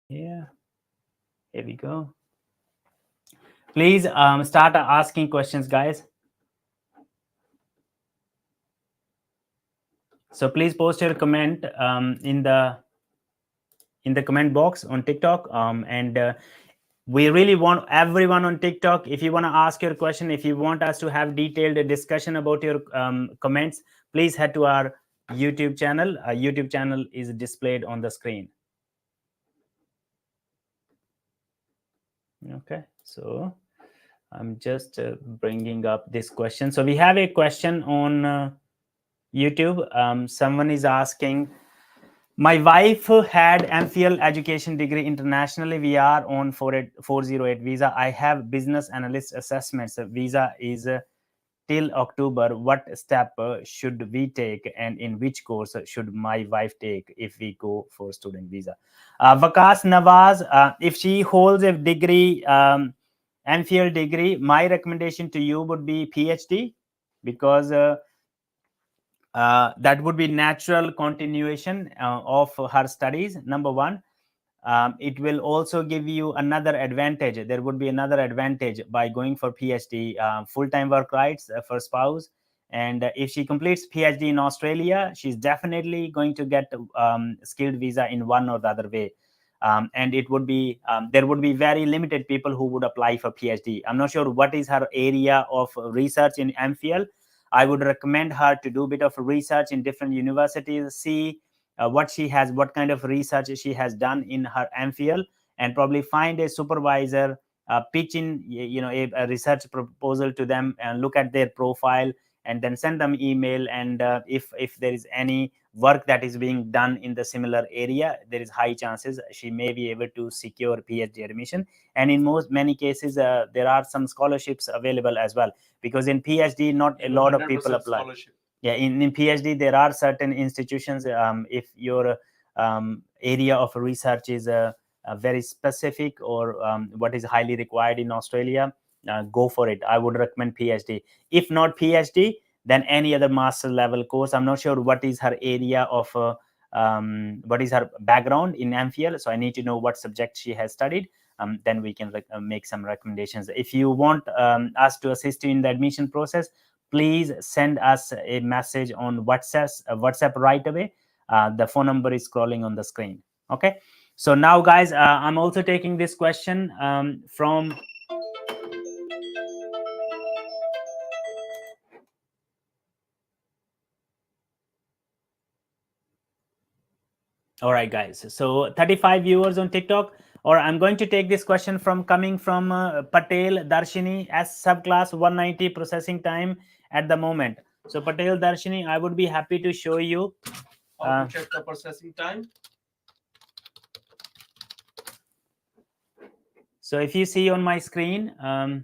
Yeah, here we go. Please start asking questions, guys. So please post your comment in the comment box on TikTok. And we really want everyone on TikTok. If you want to ask your question, if you want us to have detailed discussion about your comments, please head to our YouTube channel. Our YouTube channel is displayed on the screen. Okay, so I'm just bringing up this question. So we have a question on YouTube. Someone is asking, my wife had MPhil education degree internationally. We are on 408 visa. I have business analyst assessments. Visa is till October. What step should we take, and in which course should my wife take if we go for student visa? Vakas Nawaz, if she holds a degree, MPhil degree, my recommendation to you would be PhD, because that would be natural continuation of her studies. Number one, it will also give you another advantage. There would be another advantage by going for PhD, full-time work rights for spouse. And if she completes PhD in Australia, she's definitely going to get skilled visa in one or the other way. And it would be there would be very limited people who would apply for PhD. I'm not sure what is her area of research in MPhil. I would recommend her to do a bit of research in different universities, see what kind of research she has done in her MPhil, and probably find a supervisor, pitch in a research proposal to them, and look at their profile, and then send them email. And if there is any work that is being done in the similar area, there is high chances she may be able to secure PhD admission. And in many cases, there are some scholarships available as well, because in PhD not a lot of people apply. Yeah, in PhD there are certain institutions, if your area of research is very specific, or what is highly required in Australia, go for it. I would recommend PhD. If not PhD, then any other master level course. I'm not sure what is her area of what is her background in MPhil, so I need to know what subject she has studied. Then we can make some recommendations. If you want us to assist you in the admission process, please send us a message on WhatsApp right away. The phone number is scrolling on the screen. Okay, so now guys, I'm also taking this question from all right guys, so 35 viewers on TikTok. Or I'm going to take this question coming from Patel Darshini, as subclass 190 processing time at the moment. So Patel Darshini, I would be happy to show you how to check the processing time. So if you see on my screen, are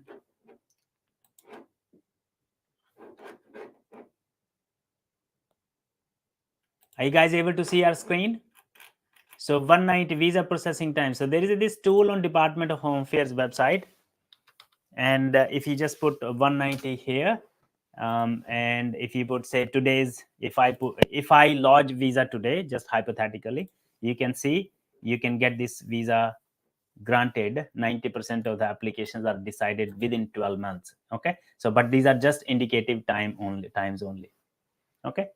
you guys able to see our screen? So 190 visa processing time. So there is this tool on Department of Home Affairs website, and if you just put 190 here, and if you put, say, today's, if I lodge visa today, just hypothetically, you can see you can get this visa granted. 90% of the applications are decided within 12 months. Okay, so but these are just indicative times only. Okay,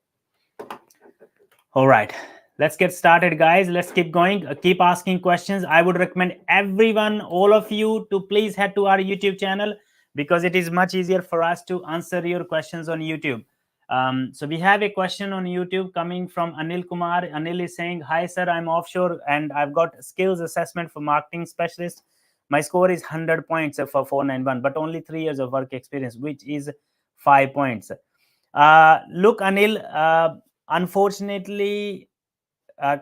all right, let's get started guys. Let's keep going. Keep asking questions. I would recommend everyone, all of you, to please head to our YouTube channel, because it is much easier for us to answer your questions on YouTube. So we have a question on YouTube coming from Anil Kumar. Anil is saying, hi sir, I'm offshore and I've got skills assessment for marketing specialist. My score is 100 points for 491, but only 3 years of work experience, which is 5 points. Look Anil, unfortunately,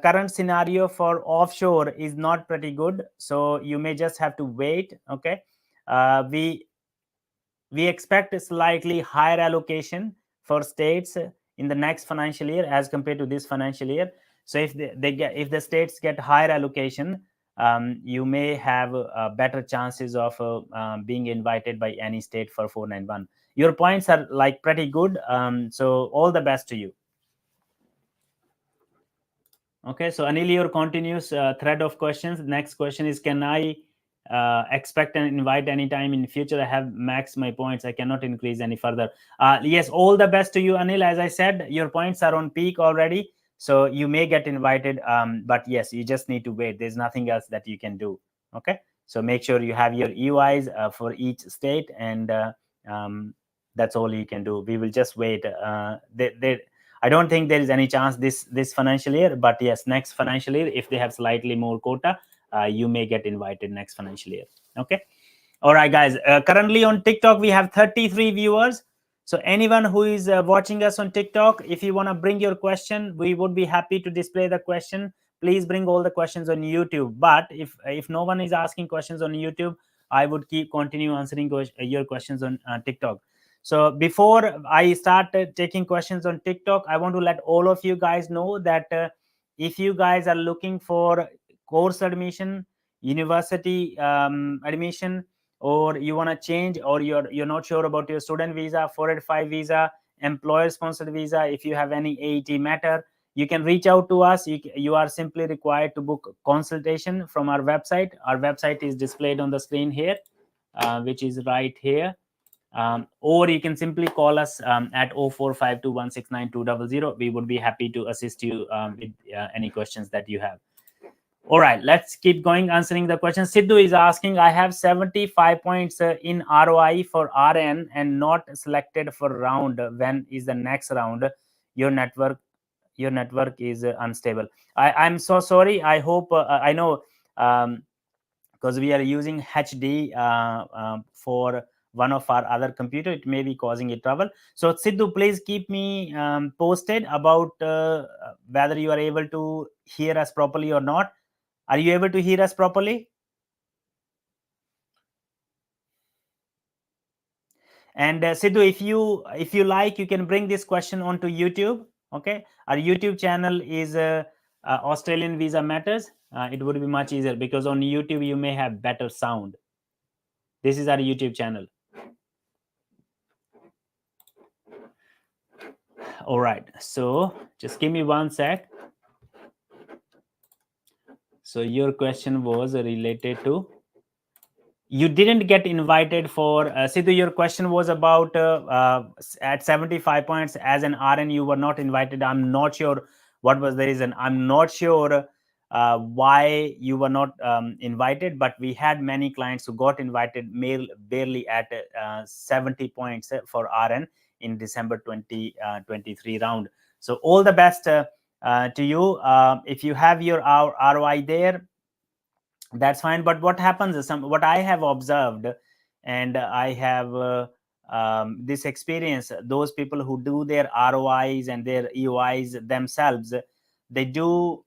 current scenario for offshore is not pretty good, so you may just have to wait. Okay, we expect a slightly higher allocation for states in the next financial year as compared to this financial year. So if if the states get higher allocation, you may have better chances of being invited by any state for 491. Your points are like pretty good, so all the best to you. Okay, so Anil, your continuous thread of questions. Next question is, can I expect an invite anytime in future? I have maxed my points. I cannot increase any further. Yes, all the best to you, Anil. As I said, your points are on peak already, so you may get invited. But yes, you just need to wait. There's nothing else that you can do. Okay, so make sure you have your EYs for each state, and that's all you can do. We will just wait. I don't think there is any chance this financial year, but yes, next financial year, if they have slightly more quota, you may get invited next financial year. Okay. All right, guys. Currently on TikTok, we have 33 viewers. So anyone who is watching us on TikTok, if you want to bring your question, we would be happy to display the question. Please bring all the questions on YouTube. But if no one is asking questions on YouTube, I would continue answering your questions on TikTok. So before I start taking questions on TikTok, I want to let all of you guys know that if you guys are looking for course admission, university admission, or you want to change, or you're not sure about your student visa, 485 visa, employer sponsored visa, if you have any AET matter, you can reach out to us. You are simply required to book consultation from our website. Our website is displayed on the screen here, which is right here. Or you can simply call us at 0452169200. We would be happy to assist you with any questions that you have. All right, let's keep going answering the question. Sidhu is asking, I have 75 points in ROI for RN and not selected for round. When is the next round? Your network is unstable. I'm so sorry. I hope I know, because we are using HD for one of our other computer, it may be causing a trouble. So Sidhu, please keep me posted about whether you are able to hear us properly or not. Are you able to hear us properly? And Sidhu, if you like, you can bring this question onto YouTube. Okay, our YouTube channel is Australian Visa Matters. It would be much easier because on YouTube you may have better sound. This is our YouTube channel. All right, so just give me one sec. So your question was related to, you didn't get invited for Sidhu, your question was about at 75 points as an RN you were not invited. I'm not sure what was the reason. I'm not sure why you were not invited, but we had many clients who got invited barely at 70 points for RN in December 2023 round. So all the best to you. If you have your ROI there, that's fine. But what happens is, what I have observed, and I have this experience, those people who do their ROIs and their EOIs themselves, they do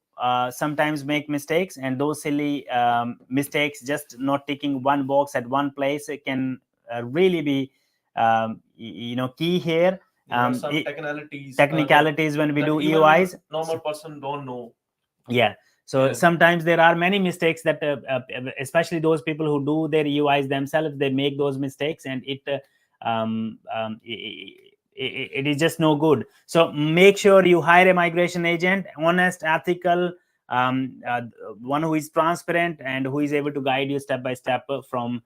sometimes make mistakes, and those silly mistakes, just not ticking one box at one place, can really be key here. Some technicalities when we do EOIs, normal person don't know. Yeah. So sometimes there are many mistakes that, especially those people who do their EOIs themselves, they make those mistakes, and it is just no good. So make sure you hire a migration agent, honest, ethical, one who is transparent and who is able to guide you step by step from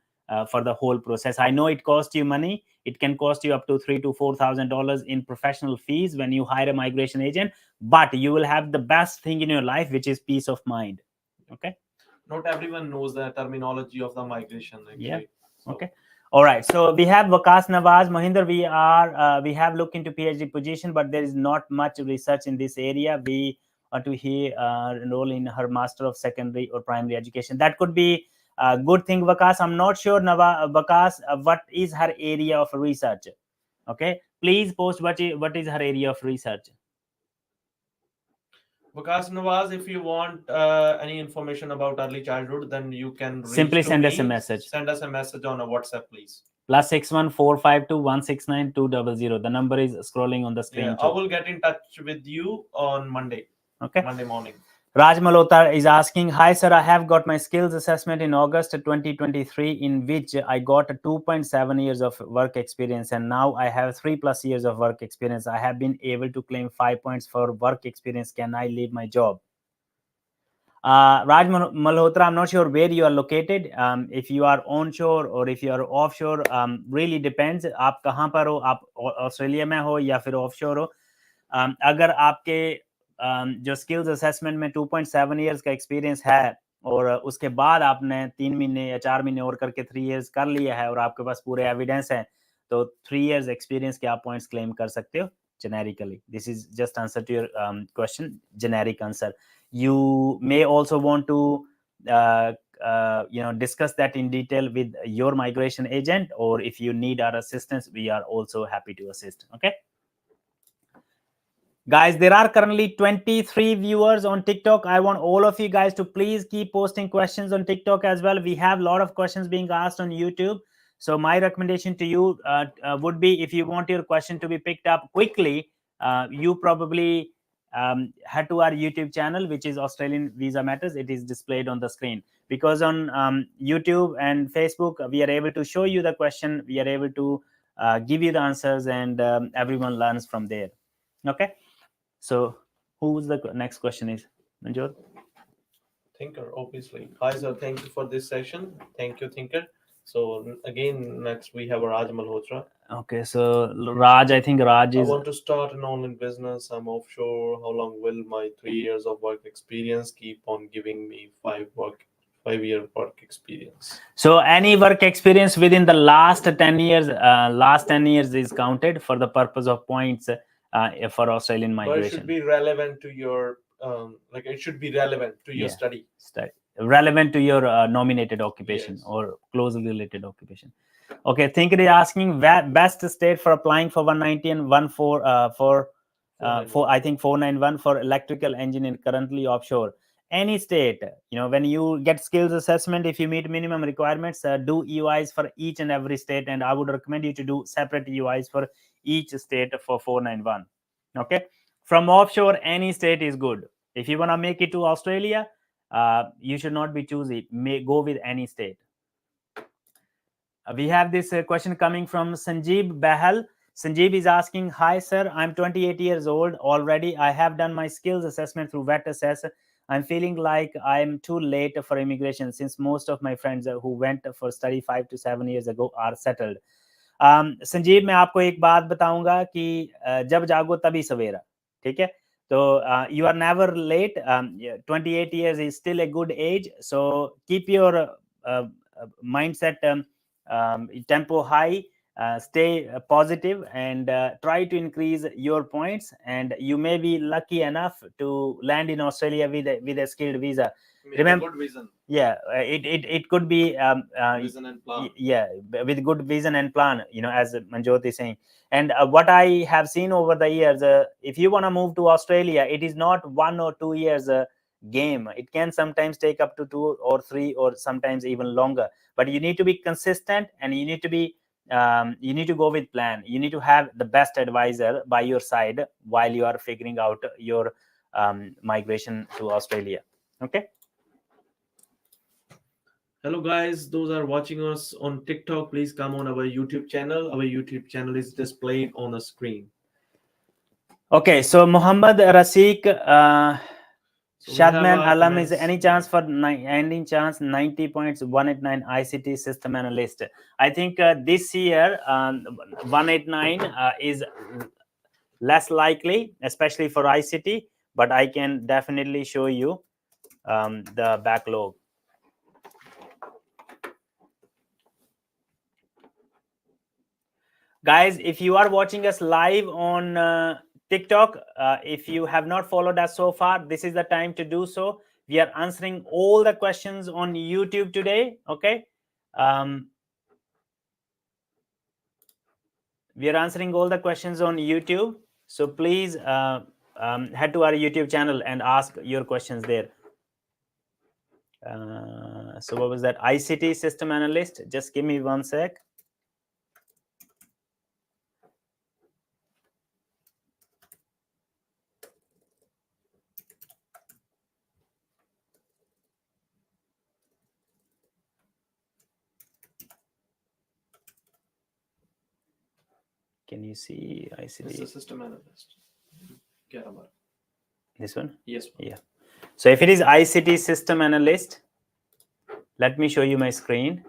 for the whole process. I know it costs you money. It can cost you up to $3,000 to $4,000 in professional fees when you hire a migration agent, but you will have the best thing in your life, which is peace of mind. Okay. Not everyone knows the terminology of the migration. Actually. Yeah. Okay. All right. So we have Waqas Nawaz. Mohinder, we have looked into PhD position, but there is not much research in this area. We want to enroll in her Master of Secondary or Primary Education. That could be a good thing, Waqas. I'm not sure, Waqas, what is her area of research. Okay. Please post what is her area of research. Waqas Nawaz, if you want any information about early childhood, then you can simply send us a message. Send us a message on a WhatsApp, please. +61 452 169 200. The number is scrolling on the screen. Yeah, I will get in touch with you on Monday. Okay. Monday morning. Raj Malhotra is asking, hi sir, I have got my skills assessment in August 2023, in which I got 2.7 years of work experience, and now I have 3+ years of work experience. I have been able to claim 5 points for work experience. Can I leave my job? Raj Malhotra, I'm not sure where you are located. If you are onshore or if you are offshore, really depends. आप कहाँ पर हो, आप Australia में हो या फिर offshore हो. अगर आपके जो स्किल्स असेसमेंट में 2.7 इयर्स का एक्सपीरियंस है और उसके बाद आपने 3 महीने या 4 महीने और करके 3 इयर्स कर लिया है और आपके पास पूरे एविडेंस है, तो 3 इयर्स एक्सपीरियंस के आप पॉइंट्स क्लेम कर सकते हो generically. This is just answer to your question, generic answer. You may also want to discuss that in detail with your migration agent, or if you need our assistance, we are also happy to assist. Okay, guys, there are currently 23 viewers on TikTok. I want all of you guys to please keep posting questions on TikTok as well. We have a lot of questions being asked on YouTube. So my recommendation to you would be, if you want your question to be picked up quickly, you probably head to our YouTube channel, which is Australian Visa Matters. It is displayed on the screen, because on YouTube and Facebook, we are able to show you the question, we are able to give you the answers, and everyone learns from there. Okay, so who's the next question is? Manjot? Thinker, obviously. Hi, sir. Thank you for this session. Thank you, Thinker. So again, next we have Raj Malhotra. Okay, so Raj, I think Raj I is. want to start an online business. I'm offshore. How long will my 3 years of work experience keep on giving me 5-year work experience? So any work experience within the last 10 years, is counted for the purpose of points for Australian But it migration. should be relevant to your it should be relevant to your Yeah. study. Relevant to your nominated occupation. Yes. Or closely related occupation. Okay, Thinker is asking best state for applying for 190 and 14 for I think 491 for electrical engineer currently offshore. Any state, when you get skills assessment, if you meet minimum requirements, do EUIs for each and every state, and I would recommend you to do separate EUIs for each state for 491. Okay, from offshore, any state is good. If you want to make it to Australia, you should not be choosy. Go with any state. We have this question coming from Sanjeev Bahal. Sanjeev is asking, hi sir, I'm 28 years old already. I have done my skills assessment through VetAssess. I'm feeling like I'm too late for immigration, since most of my friends who went for study 5 to 7 years ago are settled. Sanjeev, मैं आपको एक बात बताऊंगा कि जब जागो तभी सवेरा. ठीक है, तो you are never late. 28 years is still a good age, so keep your mindset tempo high, stay positive, and try to increase your points, and you may be lucky enough to land in Australia with a skilled visa. Remember, good vision. Yeah, it could be Vision and plan. Yeah, with good vision and plan, as Manjot is saying. And what I have seen over the years, if you want to move to Australia, it is not 1 or 2 years game. It can sometimes take up to 2 or 3 or sometimes even longer, but you need to be consistent, and you need to be you need to go with plan. You need to have the best advisor by your side while you are figuring out your migration to Australia. Okay. Hello guys, those are watching us on TikTok, please come on our YouTube channel. Our YouTube channel is displayed on the screen. Okay, so Muhammad Raseek Shadman Alam is any chance for 90 points 189 ICT system analyst. I think this year 189 is less likely, especially for ICT, but I can definitely show you the backlog. Guys, if you are watching us live on TikTok, if you have not followed us so far, this is the time to do so. We are answering all the questions on YouTube today. Okay. We are answering all the questions on YouTube. So please head to our YouTube channel and ask your questions there. So what was that? ICT system analyst. Just give me 1 sec. Can you see ICT? It's a system analyst. This one? Yes. Yeah. So if it is ICT system analyst, let me show you my screen.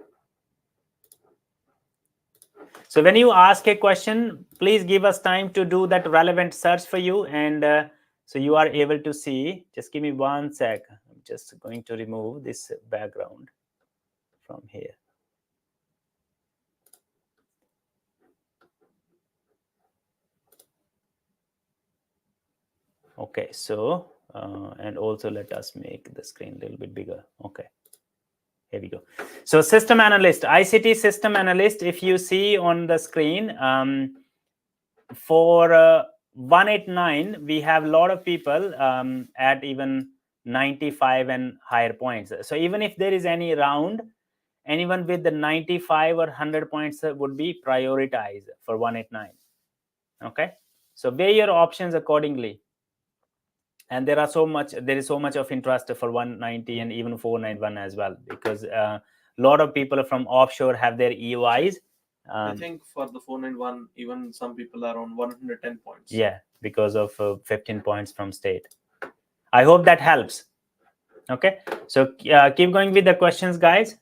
So when you ask a question, please give us time to do that relevant search for you, and so you are able to see. Just give me 1 sec. I'm just going to remove this background from here. Okay, so and also let us make the screen a little bit bigger. Okay, here we go. So system analyst, ICT system analyst, if you see on the screen, for 189, we have a lot of people at even 95 and higher points. So even if there is any round, anyone with the 95 or 100 points would be prioritized for 189. Okay, so weigh your options accordingly. And there is so much of interest for 190 and even 491 as well, because a lot of people from offshore have their EOIs. I think for the 491, even some people are on 110 points. Yeah, because of 15 points from state. I hope that helps. Okay, so keep going with the questions, guys.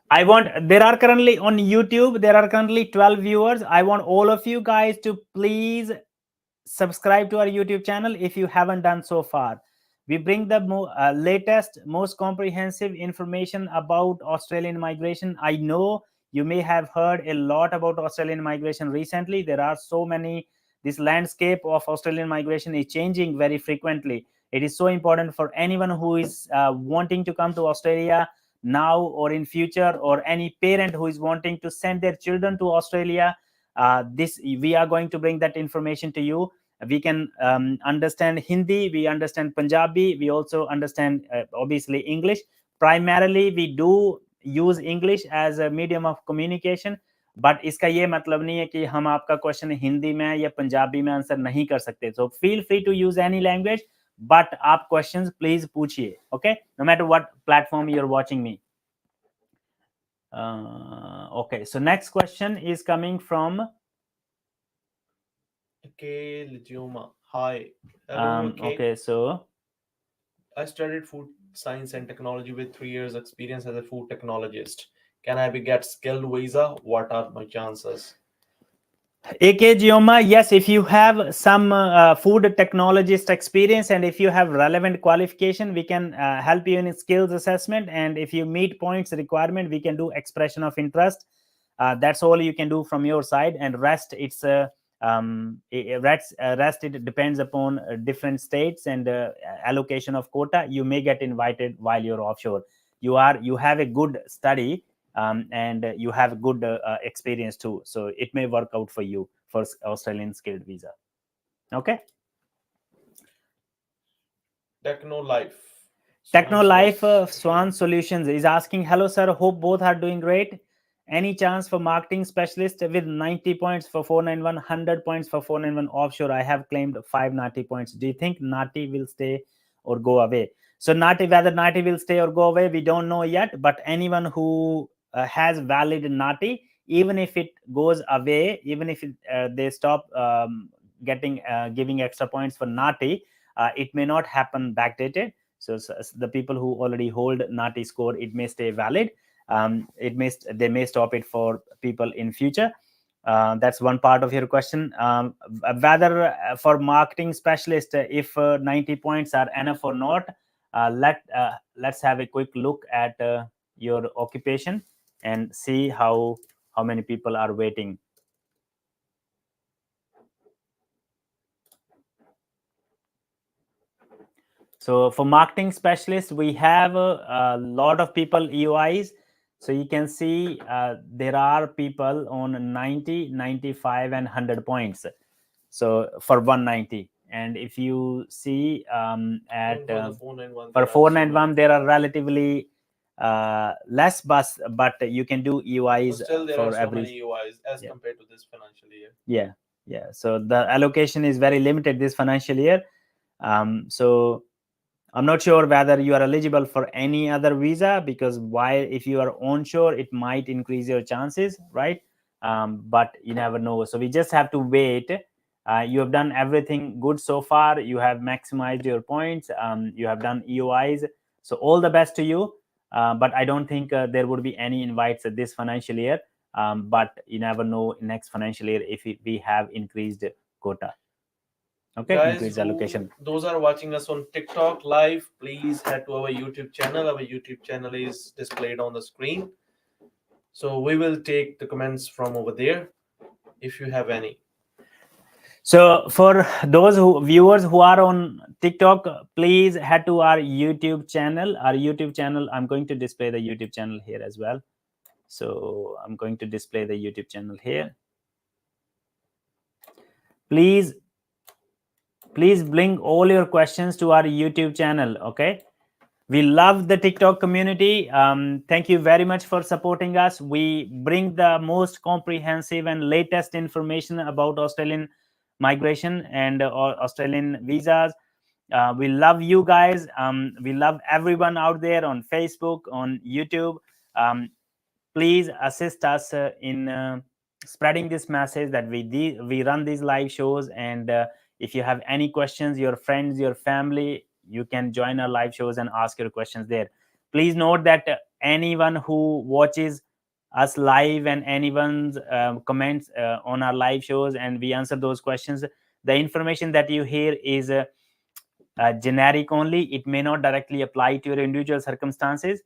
There are currently on YouTube, there are currently 12 viewers. I want all of you guys to please subscribe to our YouTube channel if you haven't done so far. We bring the latest, most comprehensive information about Australian migration. I know you may have heard a lot about Australian migration recently. There are so many, this landscape of Australian migration is changing very frequently. It is so important for anyone who is wanting to come to Australia now or in future, or any parent who is wanting to send their children to Australia. We are going to bring that information to you. We can understand Hindi, we understand Punjabi, we also understand obviously English. Primarily we do use English as a medium of communication, but इसका ये मतलब नहीं है कि हम आपका question Hindi में या पंजाबी में आंसर नहीं कर सकते. So feel free to use any language, but आप questions please पूछिए, okay, no matter what platform you're watching me. Okay, so next question is coming from Okay, Lidioma. Hi. Hello, okay, so I studied food science and technology with 3 years experience as a food technologist. Can I get skilled visa? What are my chances? AK Gioma, yes, if you have some food technologist experience and if you have relevant qualification, we can help you in skills assessment. And if you meet points requirement, we can do expression of interest. That's all you can do from your side. And rest, it's rest it depends upon different states and allocation of quota. You may get invited while you're offshore. You have a good study. And you have good experience too, so it may work out for you for Australian skilled visa. Okay. Technolife Swan Solutions is asking, hello sir, hope both are doing great. Any chance for marketing specialist with 90 points for 491, 100 points for 491 offshore? I have claimed 5 NATI points. Do you think NATI will stay or go away? So whether NATI will stay or go away, we don't know yet, but anyone who has valid NATI, even if it goes away, even if they stop giving extra points for NATI, it may not happen backdated. So the people who already hold NATI score, it may stay valid. They may stop it for people in future. That's one part of your question. Whether for marketing specialist, if 90 points are enough or not, let's have a quick look at your occupation and see how many people are waiting. So for marketing specialists, we have a lot of people EOIs. So you can see there are people on 90, 95 and 100 points. So for 190. And if you see at for 491, there are relatively less bus, but you can do EOIs still there for are so every many EOIs as compared to this financial year. Yeah. So the allocation is very limited this financial year. So I'm not sure whether you are eligible for any other visa, because if you are onshore, it might increase your chances, right? But you never know. So we just have to wait You have done everything good so far. You have maximized your points. You have done EOIs. So all the best to you. But I don't think there would be any invites this financial year. But you never know next financial year if we have increased quota. Okay, Guys, increased allocation. those are watching us on TikTok live, please head to our YouTube channel. Our YouTube channel is displayed on the screen. So we will take the comments from over there if you have any. So for those viewers who are on TikTok, please head to our YouTube channel. Our YouTube channel, I'm going to display the YouTube channel here as well. So I'm going to display the YouTube channel here. Please bring all your questions to our YouTube channel. Okay. We love the TikTok community. Thank you very much for supporting us. We bring the most comprehensive and latest information about Australian migration and Australian visas. We love you guys. We love everyone out there on Facebook, on YouTube. Please assist us in spreading this message that we run these live shows. And if you have any questions, your friends, your family, you can join our live shows and ask your questions there. Please note that anyone who watches us live and anyone's comments on our live shows and we answer those questions, the information that you hear is generic only. It may not directly apply to your individual circumstances.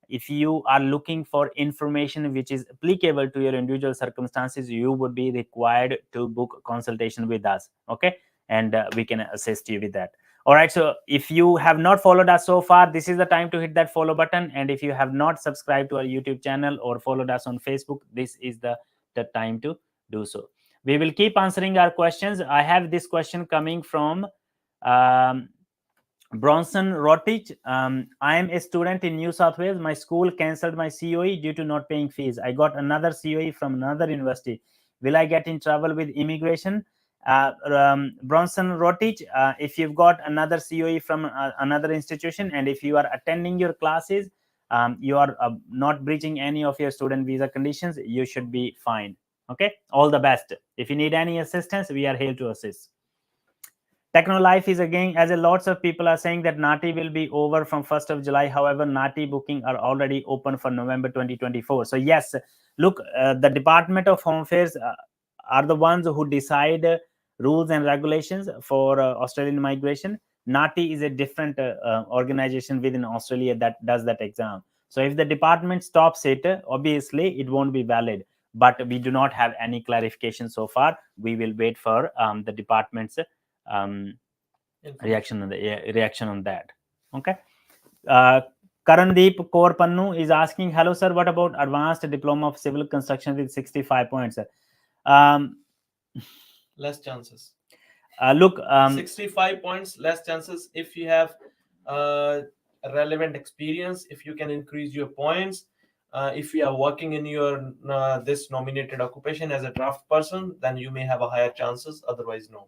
If you are looking for information which is applicable to your individual circumstances, you would be required to book a consultation with us. Okay, and we can assist you with that. All right, so if you have not followed us so far, this is the time to hit that follow button. And if you have not subscribed to our YouTube channel or followed us on Facebook, this is the time to do so. We will keep answering our questions. I have this question coming from Bronson Rotich. I am a student in New South Wales. My school cancelled my COE due to not paying fees. I got another COE from another university. Will I get in trouble with immigration? Bronson Rotich, if you've got another COE from another institution and if you are attending your classes, you are not breaching any of your student visa conditions, you should be fine. Okay, all the best. If you need any assistance, we are here to assist. Technolife is again, as a lots of people are saying that NATI will be over from 1st of July. However, NATI booking are already open for November 2024. So yes, look, the Department of Home Affairs are the ones who decide rules and regulations for Australian migration. NATI is a different organization within Australia that does that exam. So if the department stops it, obviously it won't be valid. But we do not have any clarification so far. We will wait for the department's reaction on that. Okay. Karandeep Kaur Pannu is asking, hello sir, what about advanced diploma of civil construction with 65 points? Less chances. Look, 65 points, less chances. If you have relevant experience, if you can increase your points, if you are working in your this nominated occupation as a draft person, then you may have a higher chances. Otherwise, no.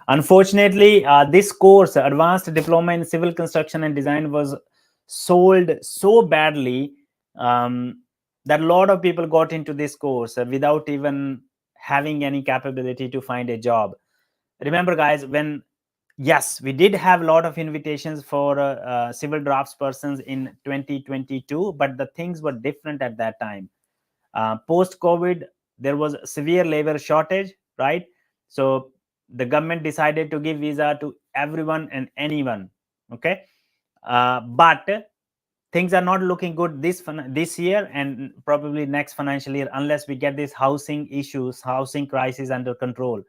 Unfortunately, this course, Advanced Diploma in Civil Construction and Design, was sold so badly that a lot of people got into this course without even having any capability to find a job. Remember, guys, yes, we did have a lot of invitations for civil draftspersons in 2022, but the things were different at that time. Post-COVID, there was a severe labor shortage, right? So the government decided to give visa to everyone and anyone. Okay, but things are not looking good this year and probably next financial year unless we get this housing crisis under control.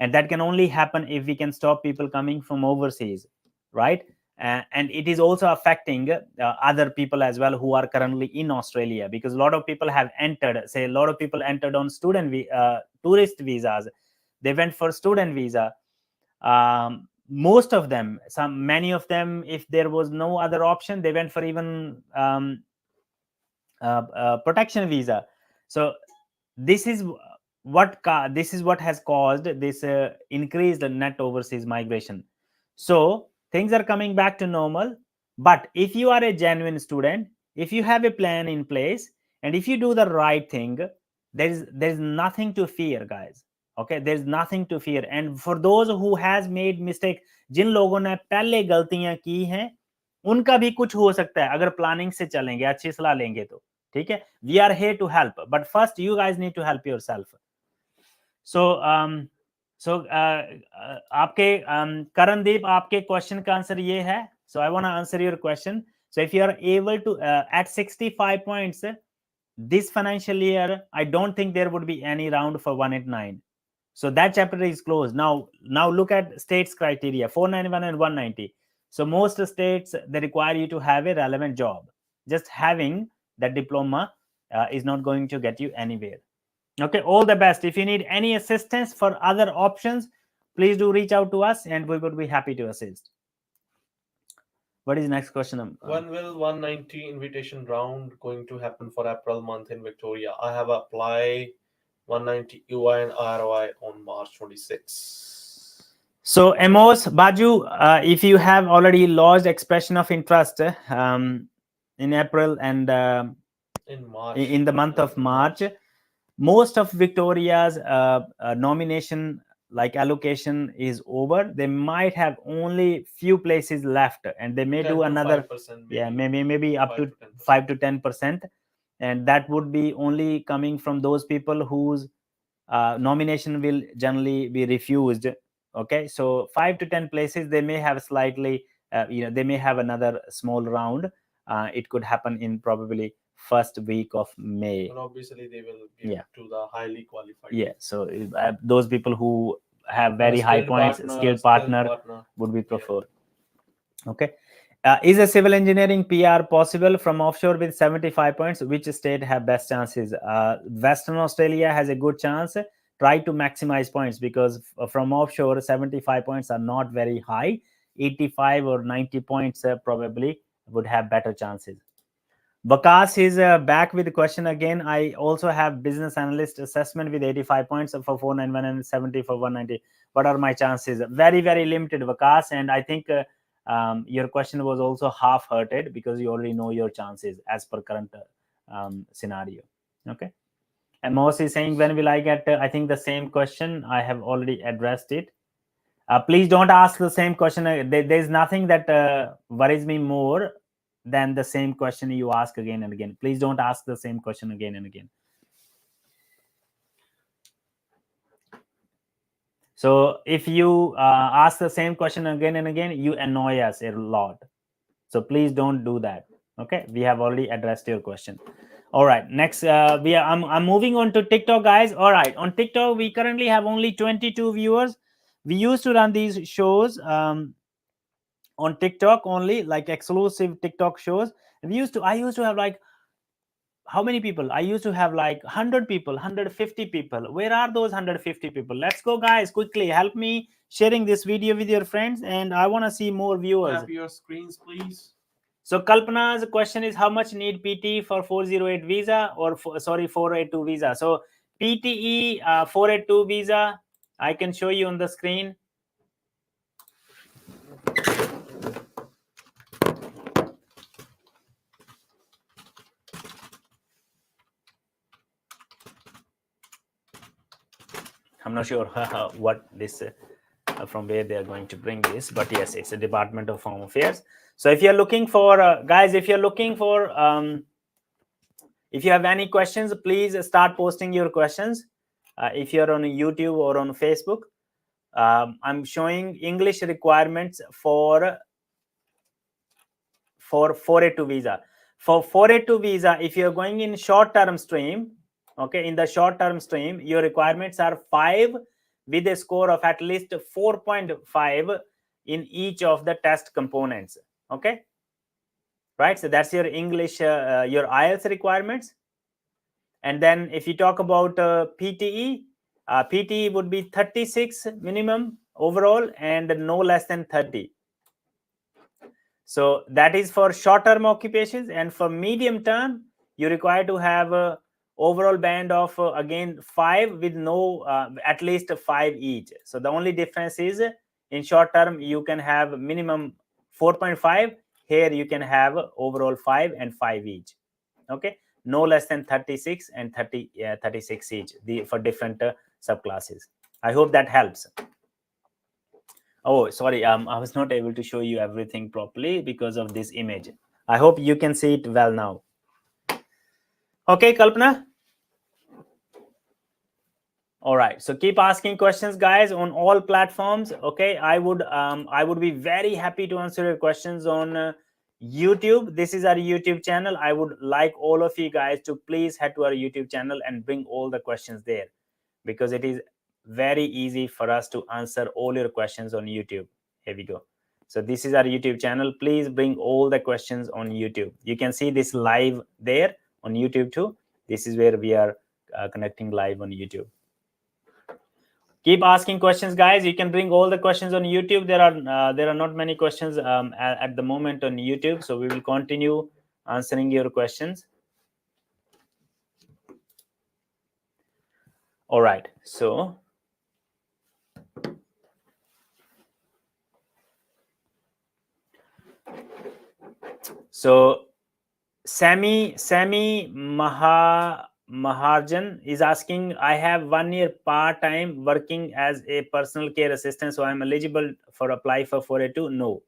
And that can only happen if we can stop people coming from overseas, right? And it is also affecting other people as well who are currently in Australia, because a lot of people have entered, say a lot of people entered on tourist visas. They went for student visa. Most of them, many of them, if there was no other option, they went for even protection visa. So this is what has caused this increased net overseas migration. So things are coming back to normal. But if you are a genuine student, if you have a plan in place, and if you do the right thing, there's nothing to fear, guys. Okay, there's nothing to fear. And for those who has made mistake, जिन लोगों ने पहले गलतियां की हैं, उनका भी कुछ हो सकता है अगर प्लानिंग से चलेंगे, अच्छी सलाह लेंगे तो. ठीक है, we are here to help, but first you guys need to help yourself. So आपके करणदीप, आपके क्वेश्चन का आंसर ये है. So I want to answer your question. So if you are able to at 65 points this financial year, I don't think there would be any round for 189. So that chapter is closed. Now look at states criteria 491 and 190. So most states, they require you to have a relevant job. Just having that diploma is not going to get you anywhere. Okay, all the best. If you need any assistance for other options, please do reach out to us and we would be happy to assist. What is the next question? When will 190 invitation round going to happen for April month in Victoria? I have applied 190 UI and ROI on March 26. So Amos, Baju, if you have already lodged expression of interest in April and in March, in the month of March, most of Victoria's nomination like allocation is over. They might have only few places left and they may do another, maybe up to 5 to 10%, and that would be only coming from those people whose nomination will generally be refused. Okay, so 5 to 10 places, they may have slightly they may have another small round. It could happen in probably first week of May. And obviously they will give to the highly qualified. Yeah, so those people who have very high points, skilled partner would be preferred. Okay. Is a civil engineering PR possible from offshore with 75 points? Which state have best chances? Western Australia has a good chance. Try to maximize points because from offshore 75 points are not very high. 85 or 90 points probably would have better chances. Vakas is back with the question again. I also have business analyst assessment with 85 points for 491 and 70 for 190. What are my chances? Very, very limited, Vakas. And I think your question was also half-hearted because you already know your chances as per current scenario. Okay. And Moss is saying, when will I get, I think the same question, I have already addressed it. Please don't ask the same question. There's nothing that worries me more than the same question you ask again and again. Please don't ask the same question again and again. So if you ask the same question again and again, you annoy us a lot. So please don't do that. Okay, we have already addressed your question. All right, next I'm moving on to TikTok, guys. All right, on TikTok we currently have only 22 viewers. We used to run these shows on TikTok only, like exclusive TikTok shows. I used to have like, how many people? I used to have like 100 people, 150 people. Where are those 150 people? Let's go, guys, quickly. Help me sharing this video with your friends, and I want to see more viewers. Tap your screens, please. So Kalpana's question is, how much need PT for 408 visa or 482 visa? So PTE 482 visa, I can show you on the screen. I'm not sure what this from where they are going to bring this, but yes, it's a Department of Home Affairs. So if you're looking for guys, if you're looking for if you have any questions, please start posting your questions. If you're on YouTube or on Facebook, I'm showing English requirements for 482 visa. For 482 visa, if you're going in short-term stream, okay, in the short-term stream, your requirements are 5 with a score of at least 4.5 in each of the test components. Okay, right? So that's your English, your IELTS requirements. And then if you talk about PTE, PTE would be 36 minimum overall and no less than 30. So that is for short-term occupations, and for medium term, you require to have a overall band of again 5 with no at least 5 each. So the only difference is in short term you can have minimum 4.5. Here you can have overall 5 and 5 each. Okay, no less than 36 and 36 each for different subclasses. I hope that helps. Oh, sorry, I was not able to show you everything properly because of this image. I hope you can see it well now. Okay, Kalpana? All right, so keep asking questions, guys, on all platforms. Okay, I would be very happy to answer your questions on YouTube. This is our YouTube channel. I would like all of you guys to please head to our YouTube channel and bring all the questions there, because it is very easy for us to answer all your questions on YouTube. Here we go. So this is our YouTube channel. Please bring all the questions on YouTube. You can see this live there on YouTube too. This is where we are connecting live on YouTube. Keep asking questions, guys. You can bring all the questions on YouTube. There are not many questions at the moment on YouTube, so we will continue answering your questions. All right, so Sammy Maharjan is asking, I have 1 year part-time working as a personal care assistant, so I'm eligible for apply for 482. No.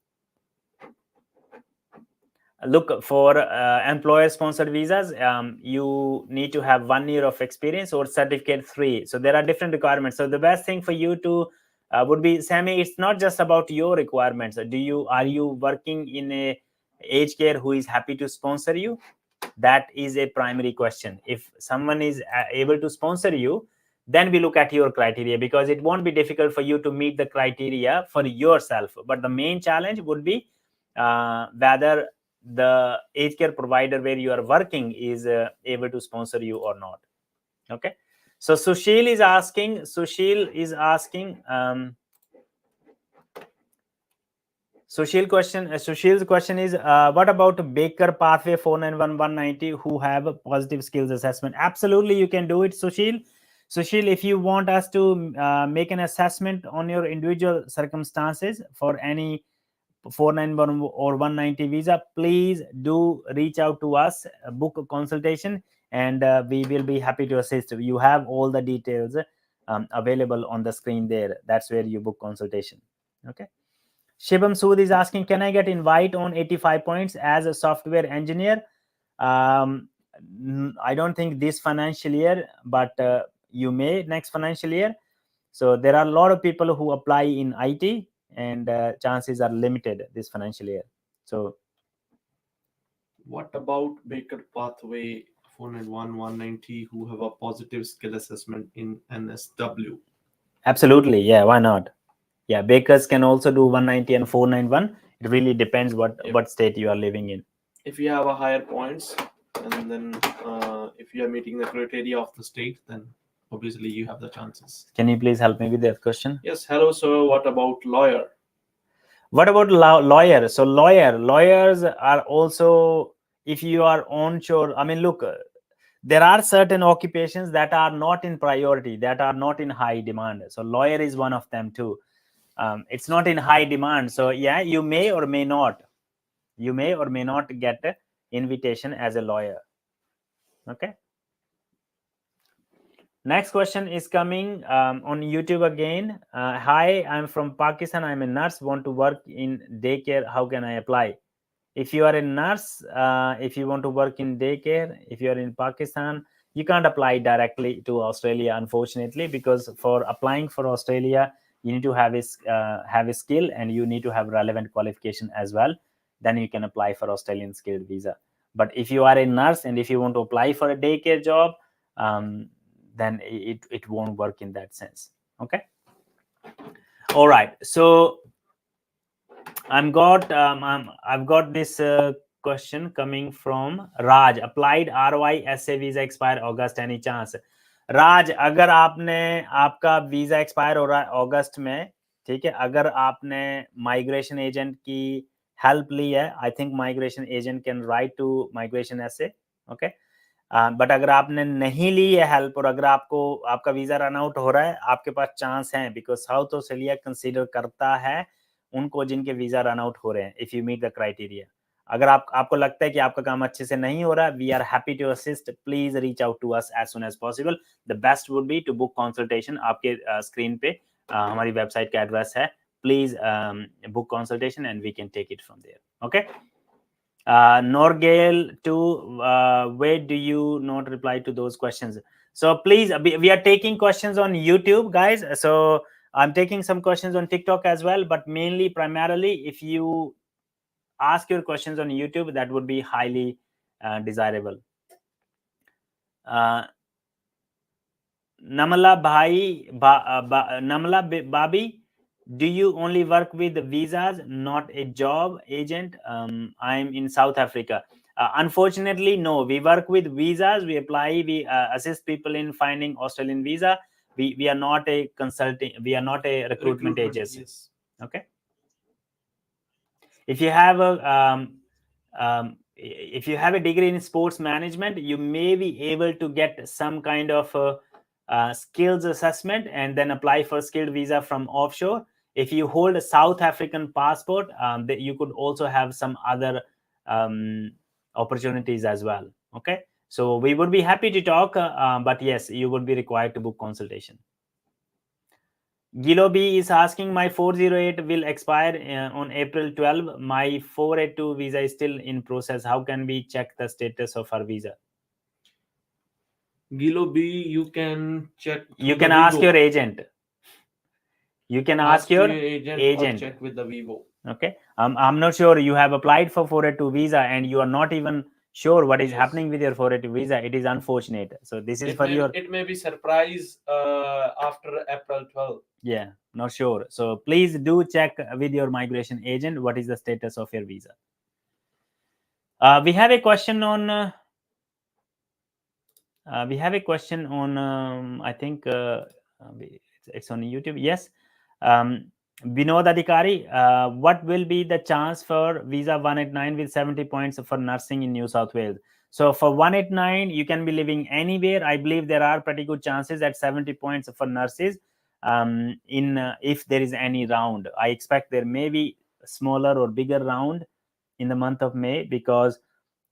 Look, for employer sponsored visas, you need to have 1 year of experience or certificate 3. So there are different requirements. So the best thing for you to would be, Sammy, it's not just about your requirements. Are you working in a aged care who is happy to sponsor you? That is a primary question. If someone is able to sponsor you, then we look at your criteria, because it won't be difficult for you to meet the criteria for yourself. But the main challenge would be whether the aged care provider where you are working is able to sponsor you or not. Okay, so Sushil is asking Sushil's question is, what about Baker Pathway 491-190 who have a positive skills assessment? Absolutely, you can do it, Sushil. Sushil, if you want us to make an assessment on your individual circumstances for any 491 or 190 visa, please do reach out to us, book a consultation, and we will be happy to assist. You have all the details available on the screen there. That's where you book consultation. Okay. Shibam Sood is asking, can I get invite on 85 points as a software engineer? I don't think this financial year, but you may next financial year. So there are a lot of people who apply in IT, and chances are limited this financial year. So what about Baker Pathway 491-190 who have a positive skill assessment in NSW? Absolutely, yeah, why not? Yeah, Bakers can also do 190 and 491. It really depends what state you are living in. If you have a higher points, and then if you are meeting the criteria of the state, then obviously you have the chances. Can you please help me with that question? Yes. Hello, sir. What about lawyer? What about lawyer? So lawyers are also, if you are onshore, I mean, look, there are certain occupations that are not in priority, that are not in high demand. So lawyer is one of them too. It's not in high demand. So yeah, you may or may not get an invitation as a lawyer. Okay. Next question is coming on YouTube again. Hi, I'm from Pakistan. I'm a nurse, want to work in daycare. How can I apply? If you are a nurse, if you want to work in daycare, if you are in Pakistan, you can't apply directly to Australia, unfortunately, because for applying for Australia, you need to have a skill, and you need to have relevant qualification as well. Then you can apply for Australian skilled visa. But if you are a nurse and if you want to apply for a daycare job, then it won't work in that sense. Okay. All right. So I've got this question coming from Raj. Applied ROI SA visa expire August, any chance? राज, अगर आपका visa expire हो रहा है अगस्त में, ठीक है, अगर आपने माइग्रेशन एजेंट की हेल्प ली है, I think migration agent can write to migration essay, okay, but अगर आपने नहीं ली है हेल्प और अगर आपका वीजा रन आउट हो रहा है, आपके पास चांस है, बिकॉज साउथ ऑस्ट्रेलिया कंसीडर करता है उनको जिनके वीजा रन आउट हो रहे हैं, if you meet the criteria. अगर आपको लगता है कि आपका काम अच्छे से नहीं हो रहा, we are happy to assist. Please reach out to us as soon as possible. The best would be to book consultation. आपके स्क्रीन पे हमारी वेबसाइट का एड्रेस है. Please book consultation and we can take it from there. Okay. Norgale 2, where do you not reply to those questions? So please, we are taking questions on YouTube, guys. So I'm taking some questions on TikTok as well, but mainly primarily if you ask your questions on YouTube, that would be highly desirable. Namala Namala Babi, do you only work with visas, not a job agent? I'm in South Africa. Unfortunately, no. We work with visas. We apply. We assist people in finding Australian visa. We are not a consulting. We are not a recruitment agency. Yes. Okay. If you have a degree in sports management, you may be able to get some kind of skills assessment and then apply for skilled visa from offshore. If you hold a South African passport, you could also have some other opportunities as well. Okay, so we would be happy to talk, but yes, you would be required to book consultation. Gilo B is asking, my 408 will expire on April 12. My 482 visa is still in process. How can we check the status of our visa? Gilo B, you can check. You can ask your agent. You can ask your agent. Or check with the Vivo. Okay. I'm not sure. You have applied for 482 visa and you are not even sure what is happening with your 482 visa. It is unfortunate. So this is It may be surprise after April 12. Yeah, not sure. So please do check with your migration agent what is the status of your visa. We have a question on I think it's on YouTube. Yes. Vinod Adhikari, what will be the chance for visa 189 with 70 points for nursing in New South Wales? So for 189, you can be living anywhere. I believe there are pretty good chances at 70 points for nurses. If there is any round, I expect there may be a smaller or bigger round in the month of May, because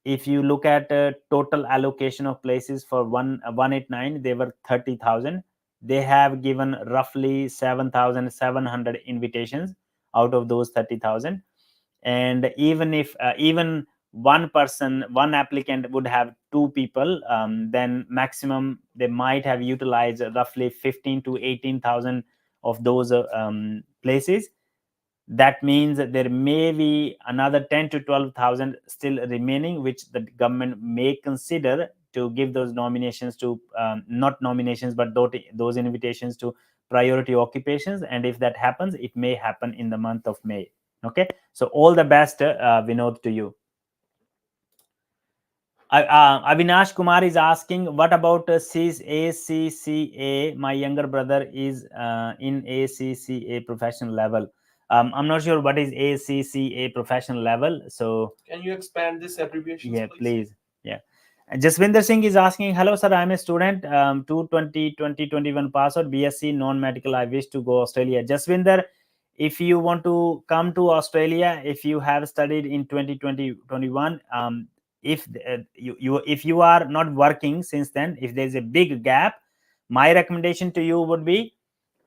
if you look at total allocation of places for 189, they were 30,000. They have given roughly 7,700 invitations out of those 30,000. And even if one applicant would have two people, then maximum they might have utilized roughly 15 to 18,000 of those places. That means that there may be another 10 to 12,000 still remaining, which the government may consider to give those nominations to not nominations, but those invitations to priority occupations. And if that happens, it may happen in the month of May. Okay, so all the best, Vinod, to you. Avinash Kumar is asking, what about ACCA? My younger brother is in ACCA professional level. I'm not sure what is ACCA professional level. So can you expand this abbreviation? Yeah, please. Yeah. Jaswinder Singh is asking, hello sir, I'm a student, 2020-2021 pass out, BSc non-medical. I wish to go Australia. Jaswinder, if you want to come to Australia, if you have studied in 2020-21, if you are not working since then, if there's a big gap, my recommendation to you would be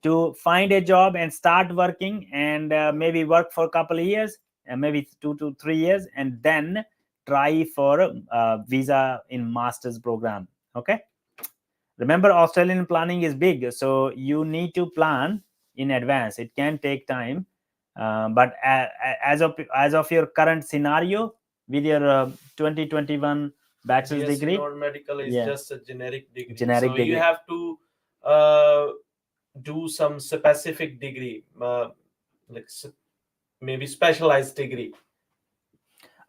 to find a job and start working, and maybe work for a couple of years, maybe 2 to 3 years, and then try for visa in master's program. Okay, remember, Australian planning is big, so you need to plan in advance. It can take time, but as of your current scenario, with your 2021 bachelor's BSc degree, non-medical is just a generic degree. Generic degree. You have to do some specific degree, like maybe specialized degree.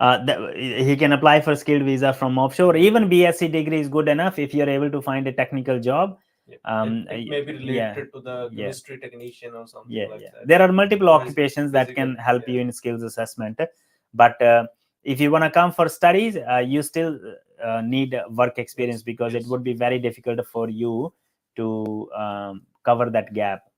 He can apply for skilled visa from offshore. Even BSc degree is good enough if you're able to find a technical job. It may be related to the chemistry technician or something like that. There are multiple occupations that can help you in skills assessment. But if you want to come for studies, you still need work experience, because it would be very difficult for you to cover that gap.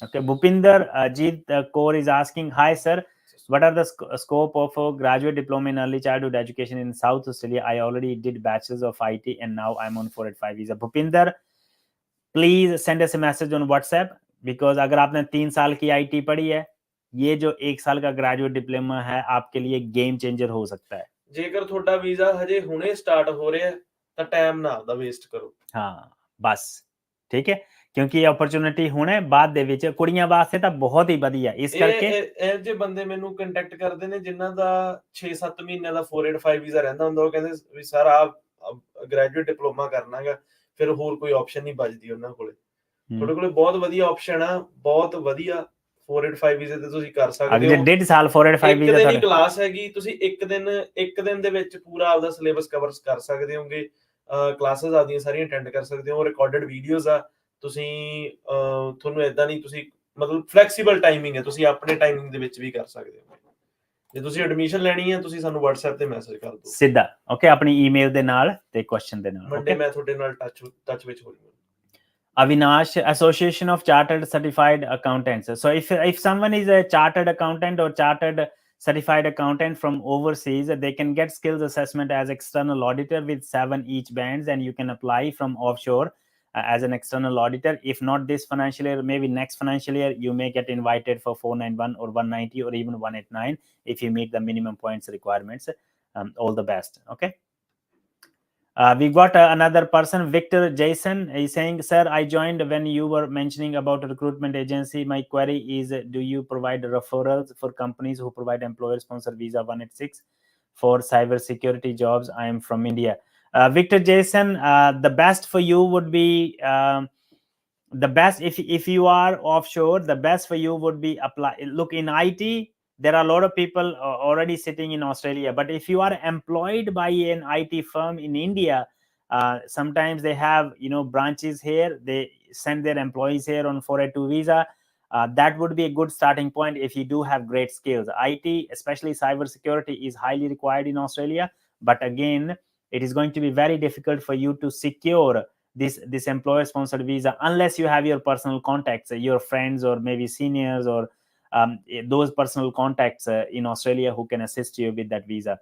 Okay, Bhupinder Jeet Kaur is asking, hi sir, what are the scope of a graduate diploma in early childhood education in South Australia? I already did bachelor's of IT and now I'm on 485 visa. Bhupinder, please send us a message on WhatsApp, because अगर आपने 3 साल की IT पढ़ी है, ये जो 1 साल का ग्रेजुएट डिप्लोमा है आपके लिए गेम चेंजर हो सकता है। ਜੇਕਰ ਤੁਹਾਡਾ ਵੀਜ਼ਾ ਹਜੇ ਹੁਣੇ ਸਟਾਰਟ ਹੋ ਰਿਹਾ ਹੈ ਤਾਂ ਟਾਈਮ ਨਾ ਆਪਦਾ ਵੇਸਟ ਕਰੋ। हाँ बस ठीक है, क्योंकि अपॉर्चुनिटी ਹੁਣੇ ਬਾਅਦ ਦੇ ਵਿੱਚ ਕੁੜੀਆਂ ਵਾਸਤੇ ਤਾਂ ਬਹੁਤ ਹੀ ਵਧੀਆ, ਇਸ ਕਰਕੇ ਇਹ ਜੇ ਬੰਦੇ ਮੈਨੂੰ ਕੰਟੈਕਟ ਕਰਦੇ ਨੇ ਜਿਨ੍ਹਾਂ ਦਾ 6-7 ਮਹੀਨਿਆਂ ਦਾ 485 ਵੀਜ਼ਾ ਰਹਿੰਦਾ ਹੁੰਦਾ, ਉਹ ਕਹਿੰਦੇ ਵੀ ਸਰ ਆਪ ਗ੍ਰੈਜੂਏਟ ਡਿਪਲੋਮਾ ਕਰਨਾਗਾ, ਫਿਰ ਹੋਰ ਕੋਈ ਆਪਸ਼ਨ ਨਹੀਂ ਬਚਦੀ ਉਹਨਾਂ ਕੋਲੇ। ਤੁਹਾਡੇ ਕੋਲੇ ਬਹੁਤ ਵਧੀਆ ਆਪਸ਼ਨ ਆ, ਬਹੁਤ ਵਧੀਆ 485 ਵੀਜ਼ੇ ਤੇ ਤੁਸੀਂ ਕਰ ਸਕਦੇ ਅਗਰ ਹੋ। 1.5 ਸਾਲ 485 ਵੀਜ਼ਾ ਇੱਕ ਦਿਨ ਦੀ ਕਲਾਸ ਹੈਗੀ, ਤੁਸੀਂ ਇੱਕ ਦਿਨ ਦੇ ਵਿੱਚ ਪੂਰਾ ਆਪਦਾ ਸਿਲੇਬਸ ਕਵਰ ਕਰ ਸਕਦੇ ਹੋਗੇ। ਕਲਾਸਿਸ ਆਪਦੀਆਂ ਸਾਰੀਆਂ ਅਟੈਂਡ ਕਰ ਸਕਦੇ ਹੋ, ਰਿਕਾਰਡਡ ਵੀਡੀਓਜ਼ ਆ। ਤੁਸੀਂ ਤੁਹਾਨੂੰ ਇਦਾਂ ਨਹੀਂ, ਤੁਸੀਂ ਮਤਲਬ ਫਲੈਕਸੀਬਲ ਟਾਈਮਿੰਗ ਹੈ, ਤੁਸੀਂ ਆਪਣੇ ਟਾਈਮਿੰਗ ਦੇ ਵਿੱਚ ਵੀ ਕਰ ਸਕਦੇ ਹੋ। ਜੇ ਤੁਸੀਂ ਐਡਮਿਸ਼ਨ ਲੈਣੀ ਹੈ ਤੁਸੀਂ ਸਾਨੂੰ WhatsApp ਤੇ ਮੈਸੇਜ ਕਰ ਦਿਓ ਸਿੱਧਾ, ਓਕੇ, ਆਪਣੀ ਈਮੇਲ ਦੇ ਨਾਲ ਤੇ ਕੁਐਸਚਨ ਦੇ ਨਾਲ। ਮੰਡੇ ਮੈਂ ਤੁਹਾਡੇ ਨਾਲ ਟੱਚ ਵਿੱਚ ਹੋ ਜਾਵਾਂਗਾ। Avinash, Association of Chartered Certified Accountants. So if someone is a chartered accountant or chartered certified accountant from overseas, they can get skills assessment as external auditor with 7 each bands, and you can apply from offshore as an external auditor. If not this financial year, maybe next financial year, you may get invited for 491 or 190 or even 189 if you meet the minimum points requirements. All the best. Okay. We got another person, Victor Jason. He's saying, sir, I joined when you were mentioning about a recruitment agency. My query is, do you provide referrals for companies who provide employer sponsored visa 186 for cyber security jobs? I am from India. Victor Jason, the best for you would be the best if you are offshore, the best for you would be apply. Look, in IT there are a lot of people already sitting in Australia, but if you are employed by an IT firm in India, sometimes they have branches here, they send their employees here on 482 visa. That would be a good starting point if you do have great skills. IT, especially cyber security, is highly required in Australia, but again it is going to be very difficult for you to secure this employer sponsored visa unless you have your personal contacts, your friends or maybe seniors or those personal contacts in Australia who can assist you with that visa.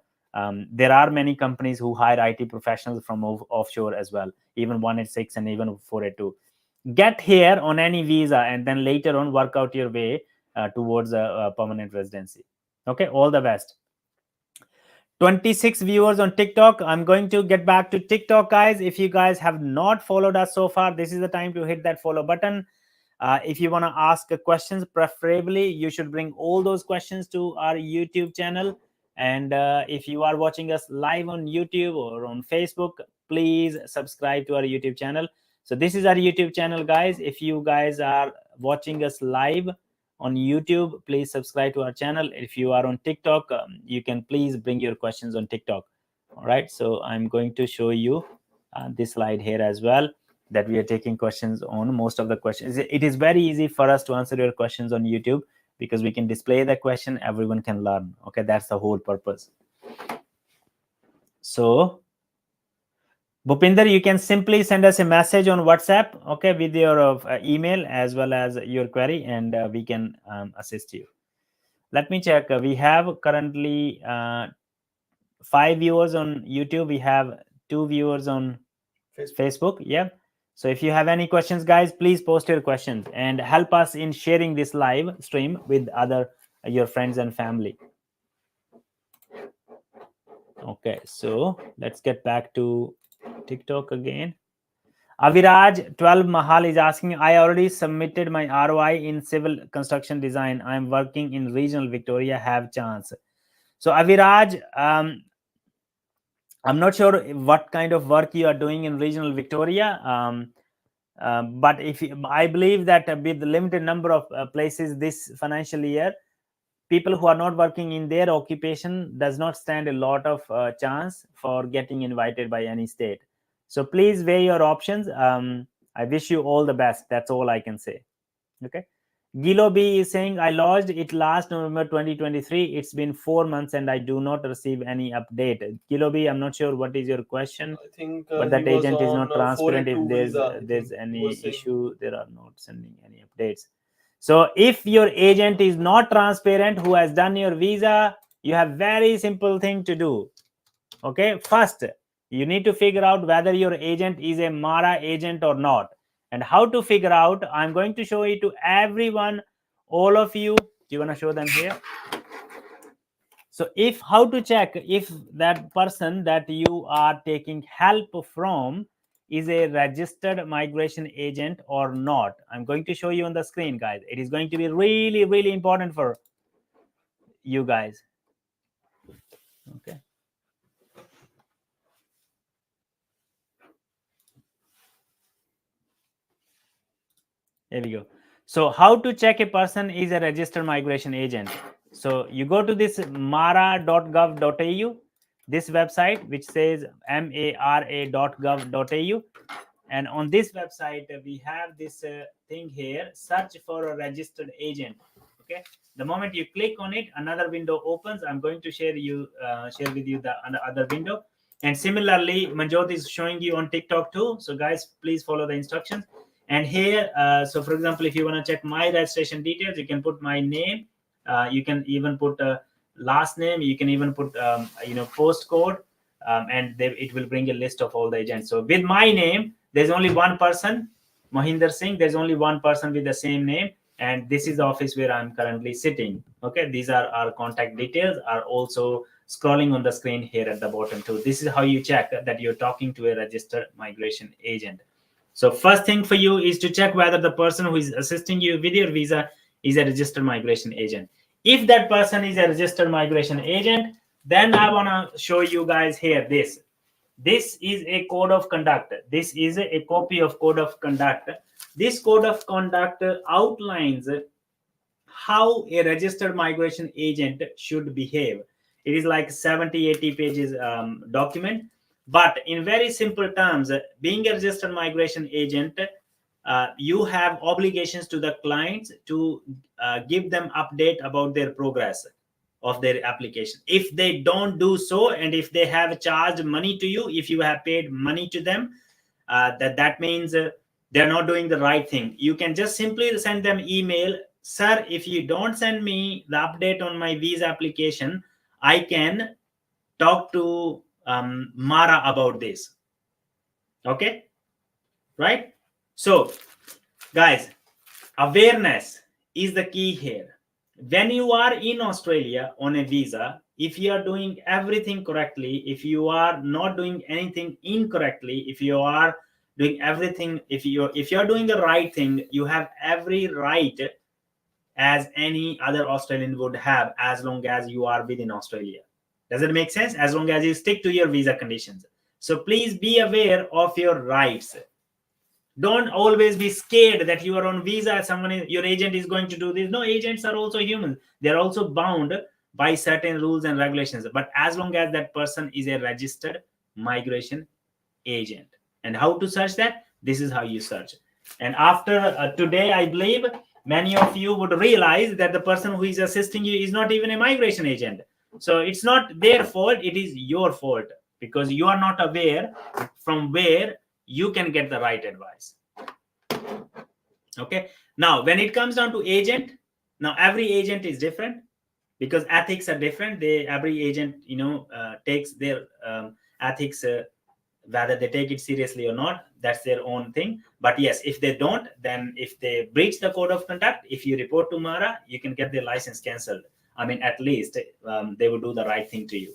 There are many companies who hire IT professionals from offshore as well, even 186 and even 482. Get here on any visa and then later on work out your way towards a permanent residency. Okay, all the best. 26 viewers on TikTok. I'm going to get back to TikTok, guys. If you guys have not followed us so far, this is the time to hit that follow button. If you want to ask questions, preferably you should bring all those questions to our YouTube channel. And if you are watching us live on YouTube or on Facebook, please subscribe to our YouTube channel. So this is our YouTube channel, guys. If you guys are watching us live on YouTube, please subscribe to our channel. If you are on TikTok, you can please bring your questions on TikTok. All right, so I'm going to show you this slide here as well, that we are taking questions on. Most of the questions, it is very easy for us to answer your questions on YouTube because we can display the question, everyone can learn. Okay, that's the whole purpose. So Bhupinder, you can simply send us a message on WhatsApp, okay, with your email as well as your query, and we can assist you. Let me check. We have currently 5 viewers on YouTube. We have 2 viewers on Facebook. Yeah. So if you have any questions, guys, please post your questions and help us in sharing this live stream with your friends and family. Okay, so let's get back to TikTok again. Aviraj 12 Mahal is asking, I already submitted my ROI in civil construction design. I'm working in regional Victoria, have chance. So Aviraj, I'm not sure what kind of work you are doing in regional Victoria, but I believe that with the limited number of places this financial year, people who are not working in their occupation does not stand a lot of chance for getting invited by any state. So please weigh your options. I wish you all the best. That's all I can say. Okay. Gilo B is saying, I lodged it last November 2023. It's been 4 months and I do not receive any update. Gilo B, I'm not sure what is your question. I think but that agent is not transparent. If there's any visa, any issue, they are not sending any updates. So if your agent is not transparent who has done your visa, you have very simple thing to do. Okay, first you need to figure out whether your agent is a Mara agent or not. And how to figure out, I'm going to show it to everyone, all of you. You want to show them here? So if how to check if that person that you are taking help from is a registered migration agent or not. I'm going to show you on the screen, guys. It is going to be really, really important for you guys. Okay. There we go. So how to check a person is a registered migration agent? So you go to this mara.gov.au, this website which says mara.gov.au, and on this website we have this thing here, search for a registered agent. Okay, the moment you click on it, another window opens. I'm going to share with you the other window. And similarly, Manjot is showing you on TikTok too, so guys, please follow the instructions. And here, so for example, if you want to check my registration details, you can put my name, you can even put last name, you can even put postcode, and it will bring a list of all the agents. So with my name, there's only one person, Mohinder Singh. There's only one person with the same name, and this is the office where I'm currently sitting. Okay, these are our contact details, are also scrolling on the screen here at the bottom too. This is how you check that you're talking to a registered migration agent. So first thing for you is to check whether the person who is assisting you with your visa is a registered migration agent. If that person is a registered migration agent, then I want to show you guys here this. This is a code of conduct. This is a copy of code of conduct. This code of conduct outlines how a registered migration agent should behave. It is like 70-80 pages document. But in very simple terms, being a registered migration agent, you have obligations to the clients to give them update about their progress of their application. If they don't do so, and if they have charged money to you, if you have paid money to them, that means they're not doing the right thing. You can just simply send them email, sir, if you don't send me the update on my visa application, I can talk to Mara about this. Okay, right? So guys, awareness is the key here. When you are in Australia on a visa, if you are doing everything correctly, if you are not doing anything incorrectly, if you are doing everything, if you're doing the right thing, you have every right as any other Australian would have, as long as you are within Australia. Does it make sense? As long as you stick to your visa conditions. So please be aware of your rights. Don't always be scared that you are on visa, your agent is going to do this. No, agents are also human. They're also bound by certain rules and regulations. But as long as that person is a registered migration agent. And how to search that? This is how you search. And after today, I believe many of you would realize that the person who is assisting you is not even a migration agent. So it's not their fault, it is your fault, because you are not aware from where you can get the right advice. Okay, now when it comes down to agent, now every agent is different because ethics are different. Every agent takes their ethics, whether they take it seriously or not, that's their own thing. But yes, if they don't, then if they breach the code of conduct, if you report to Mara, you can get their license cancelled. I mean, at least they will do the right thing to you.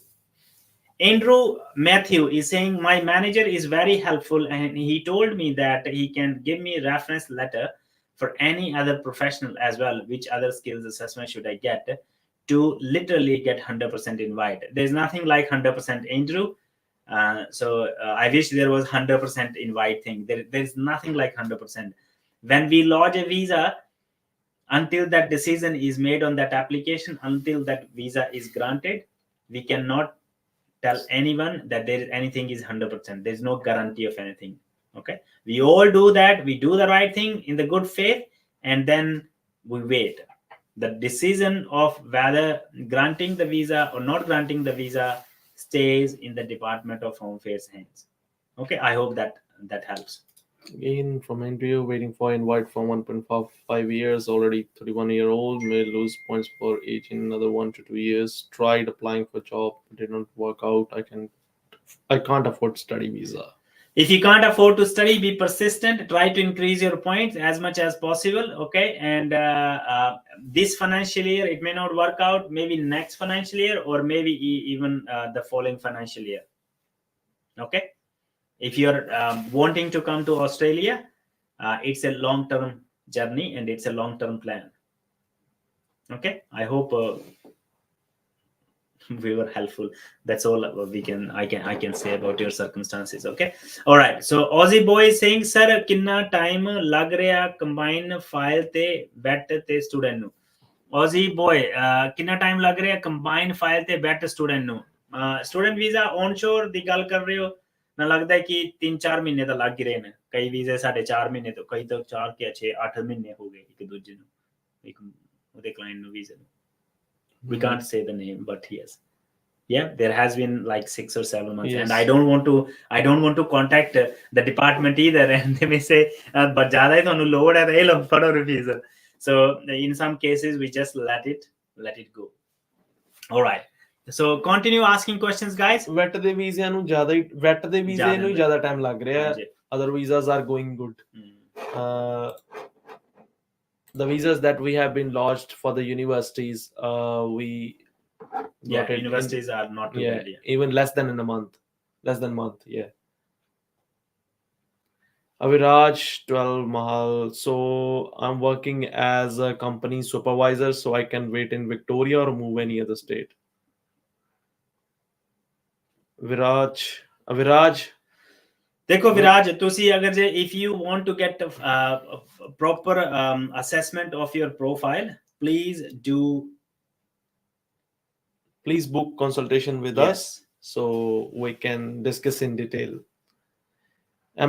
Andrew Matthew is saying, my manager is very helpful and he told me that he can give me a reference letter for any other professional as well. Which other skills assessment should I get to literally get 100% invite? There's nothing like 100%, Andrew. I wish there was 100% invite thing. There's nothing like 100%. When we lodge a visa, until that decision is made on that application, until that visa is granted, we cannot tell anyone that there is anything is 100%. There's no guarantee of anything. Okay, we all do that. We do the right thing in the good faith, and then we wait. The decision of whether granting the visa or not granting the visa stays in the Department of Home Affairs hands. Okay, I hope that helps. Again, from interview, waiting for invite from 1.5 years, already 31-year-old, may lose points for age in another 1 to 2 years. Tried applying for job, did not work out. I can't afford study visa. If you can't afford to study, be persistent. Try to increase your points as much as possible. Okay, and this financial year it may not work out. Maybe next financial year, or maybe even the following financial year. Okay, if you're wanting to come to Australia, it's a long-term journey and it's a long-term plan. Okay, I hope we were helpful. That's all I can say about your circumstances. Okay, all right. So Aussie boy is saying, sir, kinna time lag reha combine file te bet te student nu. Aussie boy, kinna time lag reha combine file te bet student nu. Student visa onshore ਦੀ ਗੱਲ ਕਰ ਰਹੇ ਹੋ ਨਾ ਲੱਗਦਾ ਹੈ ਕਿ 3-4 ਮਹੀਨੇ ਤਾਂ ਲੱਗ ਹੀ ਰਹੇ ਨੇ ਕਈ ਵੀਜ਼ੇ 4.5 ਮਹੀਨੇ ਤੋਂ ਕਈ ਤਾਂ 4 ਕੇ 6-8 ਮਹੀਨੇ ਹੋ ਗਏ ਇੱਕ ਦੂਜੇ ਨੂੰ ਇੱਕ ਉਹਦੇ ਕਲਾਇੰਟ ਨੂੰ ਵੀਜ਼ੇ ਨੂੰ we can't say the name, but yes, yeah, there has been like 6 or 7 months. Yes. And I don't want to contact the department either, and they may say but zyada hi tonu load hai ta ye lo pado visa. So in some cases we just let it go. All right, so continue asking questions, guys. ਵੈਟ ਦੇ ਵੀਜ਼ਿਆਂ ਨੂੰ ਜ਼ਿਆਦਾ ਹੀ VAT ਦੇ ਵੀਜ਼ੇ ਨੂੰ ਜ਼ਿਆਦਾ time ਲੱਗ ਰਿਹਾ ਹੈ other visas are going good. The visas that we have been lodged for the universities, universities are not too bad, even less than a month. Yeah. Aviraj 12 Mahal. So I'm working as a company supervisor, so I can wait in Victoria or move any other state. Aviraj. देखो विराज तुसी अगर जे if you want to get a proper assessment of your profile, please book consultation with us so we can discuss in detail.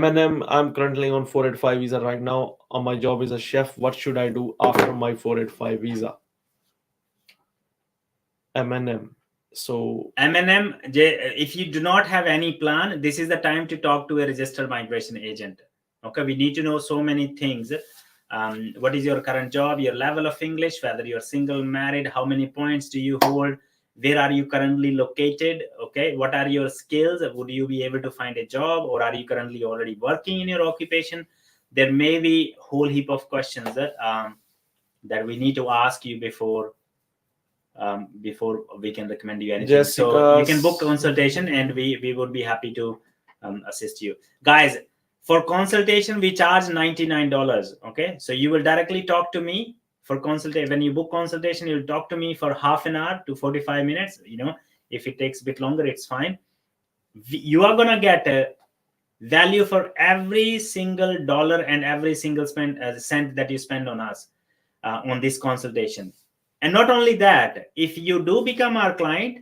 M&M, I'm currently on 485 visa right now. My job is a chef. What should I do after my 485 visa? M&M. So M&M, if you do not have any plan, this is the time to talk to a registered migration agent. Okay, we need to know so many things. What is your current job, your level of English, whether you're single, married, how many points do you hold, where are you currently located, okay, what are your skills, would you be able to find a job, or are you currently already working in your occupation? There may be a whole heap of questions that we need to ask you before we can recommend you anything. So you can book consultation and we would be happy to assist you. Guys, for consultation we charge $99. Okay, so you will directly talk to me for consultation. When you book consultation, you'll talk to me for half an hour to 45 minutes. If it takes a bit longer, it's fine. You are gonna get a value for every single dollar and every single cent that you spend on us on this consultation. And not only that, if you do become our client,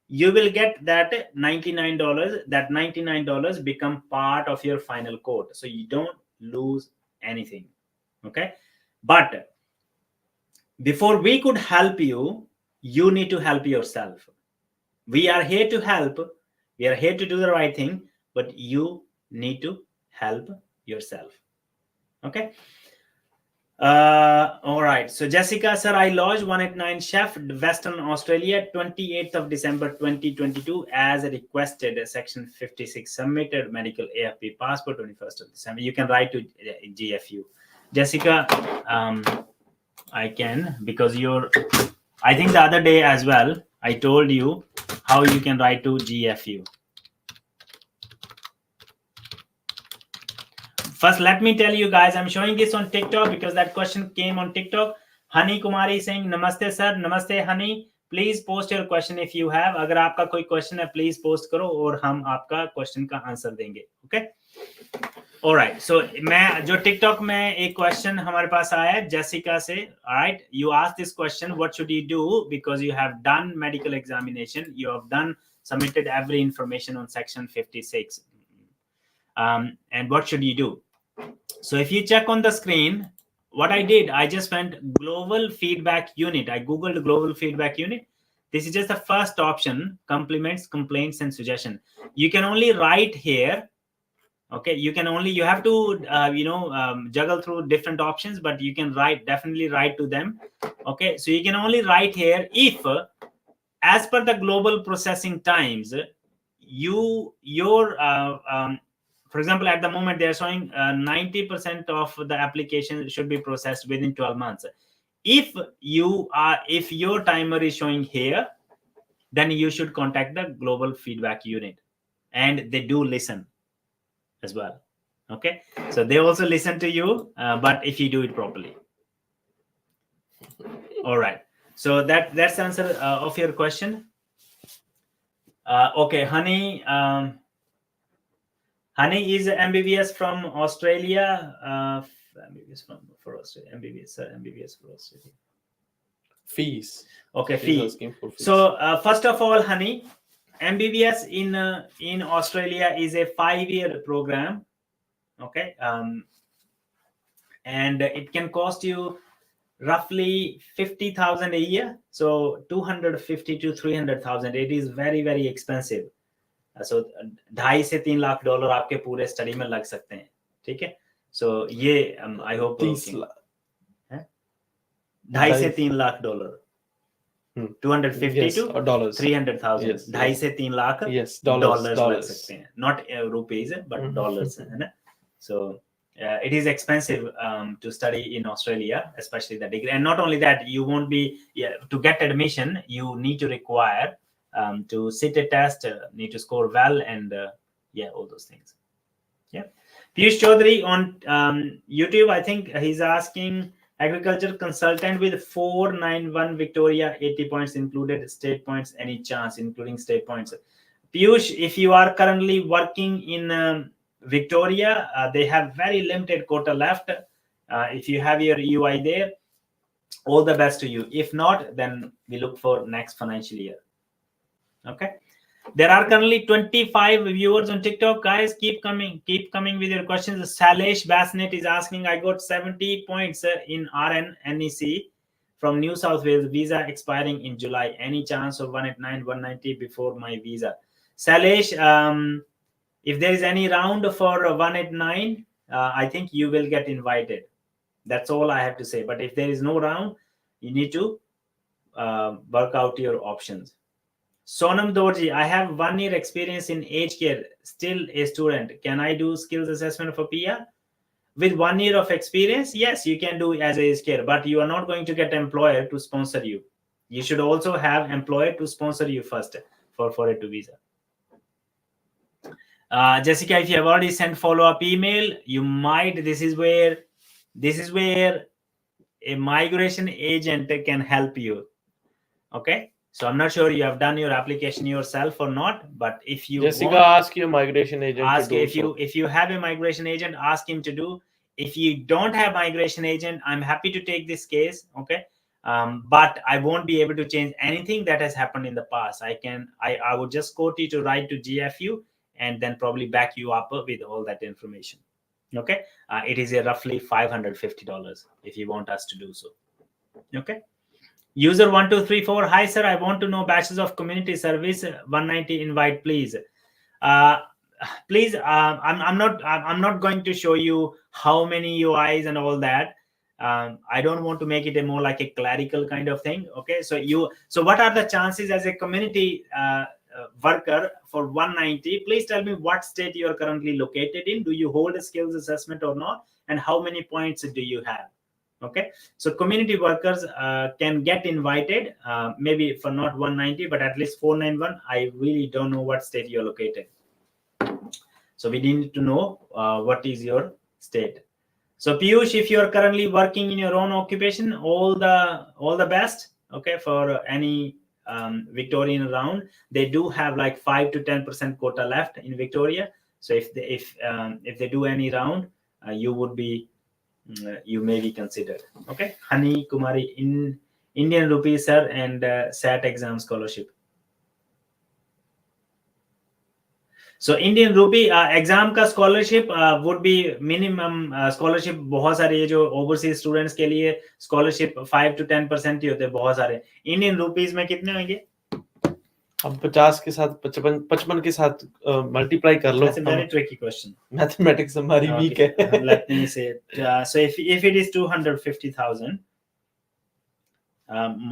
you will get that $99. That $99 become part of your final quote, so you don't lose anything. Okay, but before we could help you, you need to help yourself. We are here to help. We are here to do the right thing, but you need to help yourself. Okay. All right, so Jessica, sir, I lodged 189 chef Western Australia 28th of December 2022 as requested, section 56 submitted, medical AFP passport 21st of December. You can write to GFU. Jessica, I can, because I think the other day as well I told you how you can write to GFU. First, let me tell you guys, I'm showing this on TikTok because that question came on TikTok. Honey Kumari saying, Namaste sir, Namaste Honey. Please post your question if you have. अगर आपका कोई question है, please post करो और हम आपका question का answer देंगे. Okay? All right. So मैं जो TikTok में एक question हमारे पास आया है Jessica से. All right. You asked this question, what should you do because you have done medical examination, you have submitted every information on section 56. And what should you do? So if you check on the screen, what I did, I just went global feedback unit. I googled global feedback unit. This is just the first option, compliments, complaints, and suggestion. You can only write here Okay, you have to juggle through different options, but you can definitely write to them. Okay, so you can only write here if as per the global processing times, for example, at the moment they are showing 90% of the application should be processed within 12 months. If your timer is showing here, then you should contact the global feedback unit, and they do listen as well. Okay, so they also listen to you, but if you do it properly. All right, so that's the answer of your question. Okay, Honey is MBBS from Australia. MBBS for Australia. MBBS for Australia. Fees. Okay, fees. So first of all, Honey, MBBS in Australia is a 5-year program. Okay, and it can cost you roughly 50,000 a year, so 250 to 300,000. It is very, very expensive. So 2.5 से 3 lakh dollar आपके पूरे study में लग सकते हैं. ठीक है, सो ये आई होप 2.5 से 3 लाख डॉलर, 250 to 300,000, 2.5 से 3 लाख डॉलर्स लग सकते हैं, नॉट रुपीज बट डॉलर्स, है ना. So it is expensive to study in Australia, especially the degree. And not only that, you won't be to get admission, you need to require to sit a test, need to score well, and all those things. Yeah. Piyush Chaudhary on YouTube, I think he's asking, agriculture consultant with 491 Victoria, 80 points included, state points, any chance, including state points? Piyush, if you are currently working in Victoria, they have very limited quota left. If you have your UI there, all the best to you. If not, then we look for next financial year. Okay. There are currently 25 viewers on TikTok. Guys, keep coming with your questions. Salesh Basnet is asking, I got 70 points in RN NEC from New South Wales, visa expiring in July. Any chance of 189, 190 before my visa? Salesh, if there is any round for 189, I think you will get invited. That's all I have to say. But if there is no round, you need to work out your options. Sonam Dorji, I have 1 year experience in aged care, still a student. Can I do skills assessment for PR? With 1 year of experience, yes, you can do as aged care, but you are not going to get employer to sponsor you. You should also have employer to sponsor you first for a visa. Jessica, if you have already sent follow-up email, you might, this is where a migration agent can help you. Okay. So I'm not sure you have done your application yourself or not, but if you ask your migration agent. If you have a migration agent, ask him to do. If you don't have migration agent, I'm happy to take this case. Okay. But I won't be able to change anything that has happened in the past. I would just quote you to write to GFU and then probably back you up with all that information. Okay. It is a roughly $550 if you want us to do so. Okay. User 1234, hi sir, I want to know Bachelor of Community Service 190 invite, please. Please, I'm not going to show you how many UIs and all that. I don't want to make it a more like a clerical kind of thing. Okay, so what are the chances as a community worker for 190? Please tell me what state you are currently located in. Do you hold a skills assessment or not? And how many points do you have? Okay, so community workers can get invited, maybe for not 190, but at least 491. I really don't know what state you're located. So we need to know what is your state. So Piyush, if you're currently working in your own occupation, all the best. Okay, for any Victorian round, they do have like 5 to 10% quota left in Victoria. So if they do any round, you may be considered. Okay, Honey Kumari in Indian rupee, sir, and SAT exam scholarship. So Indian rupee exam का scholarship would be minimum scholarship. बहुत सारे ये जो overseas students के लिए scholarship 5 to 10% ही होते हैं, बहुत सारे. Indian rupees में कितने होंगे? अब 50 के साथ 55 के साथ मल्टीप्लाई कर लो. That's a very tricky question. Mathematics हमारी वीक Okay, है. let me say it. So if it is 250,000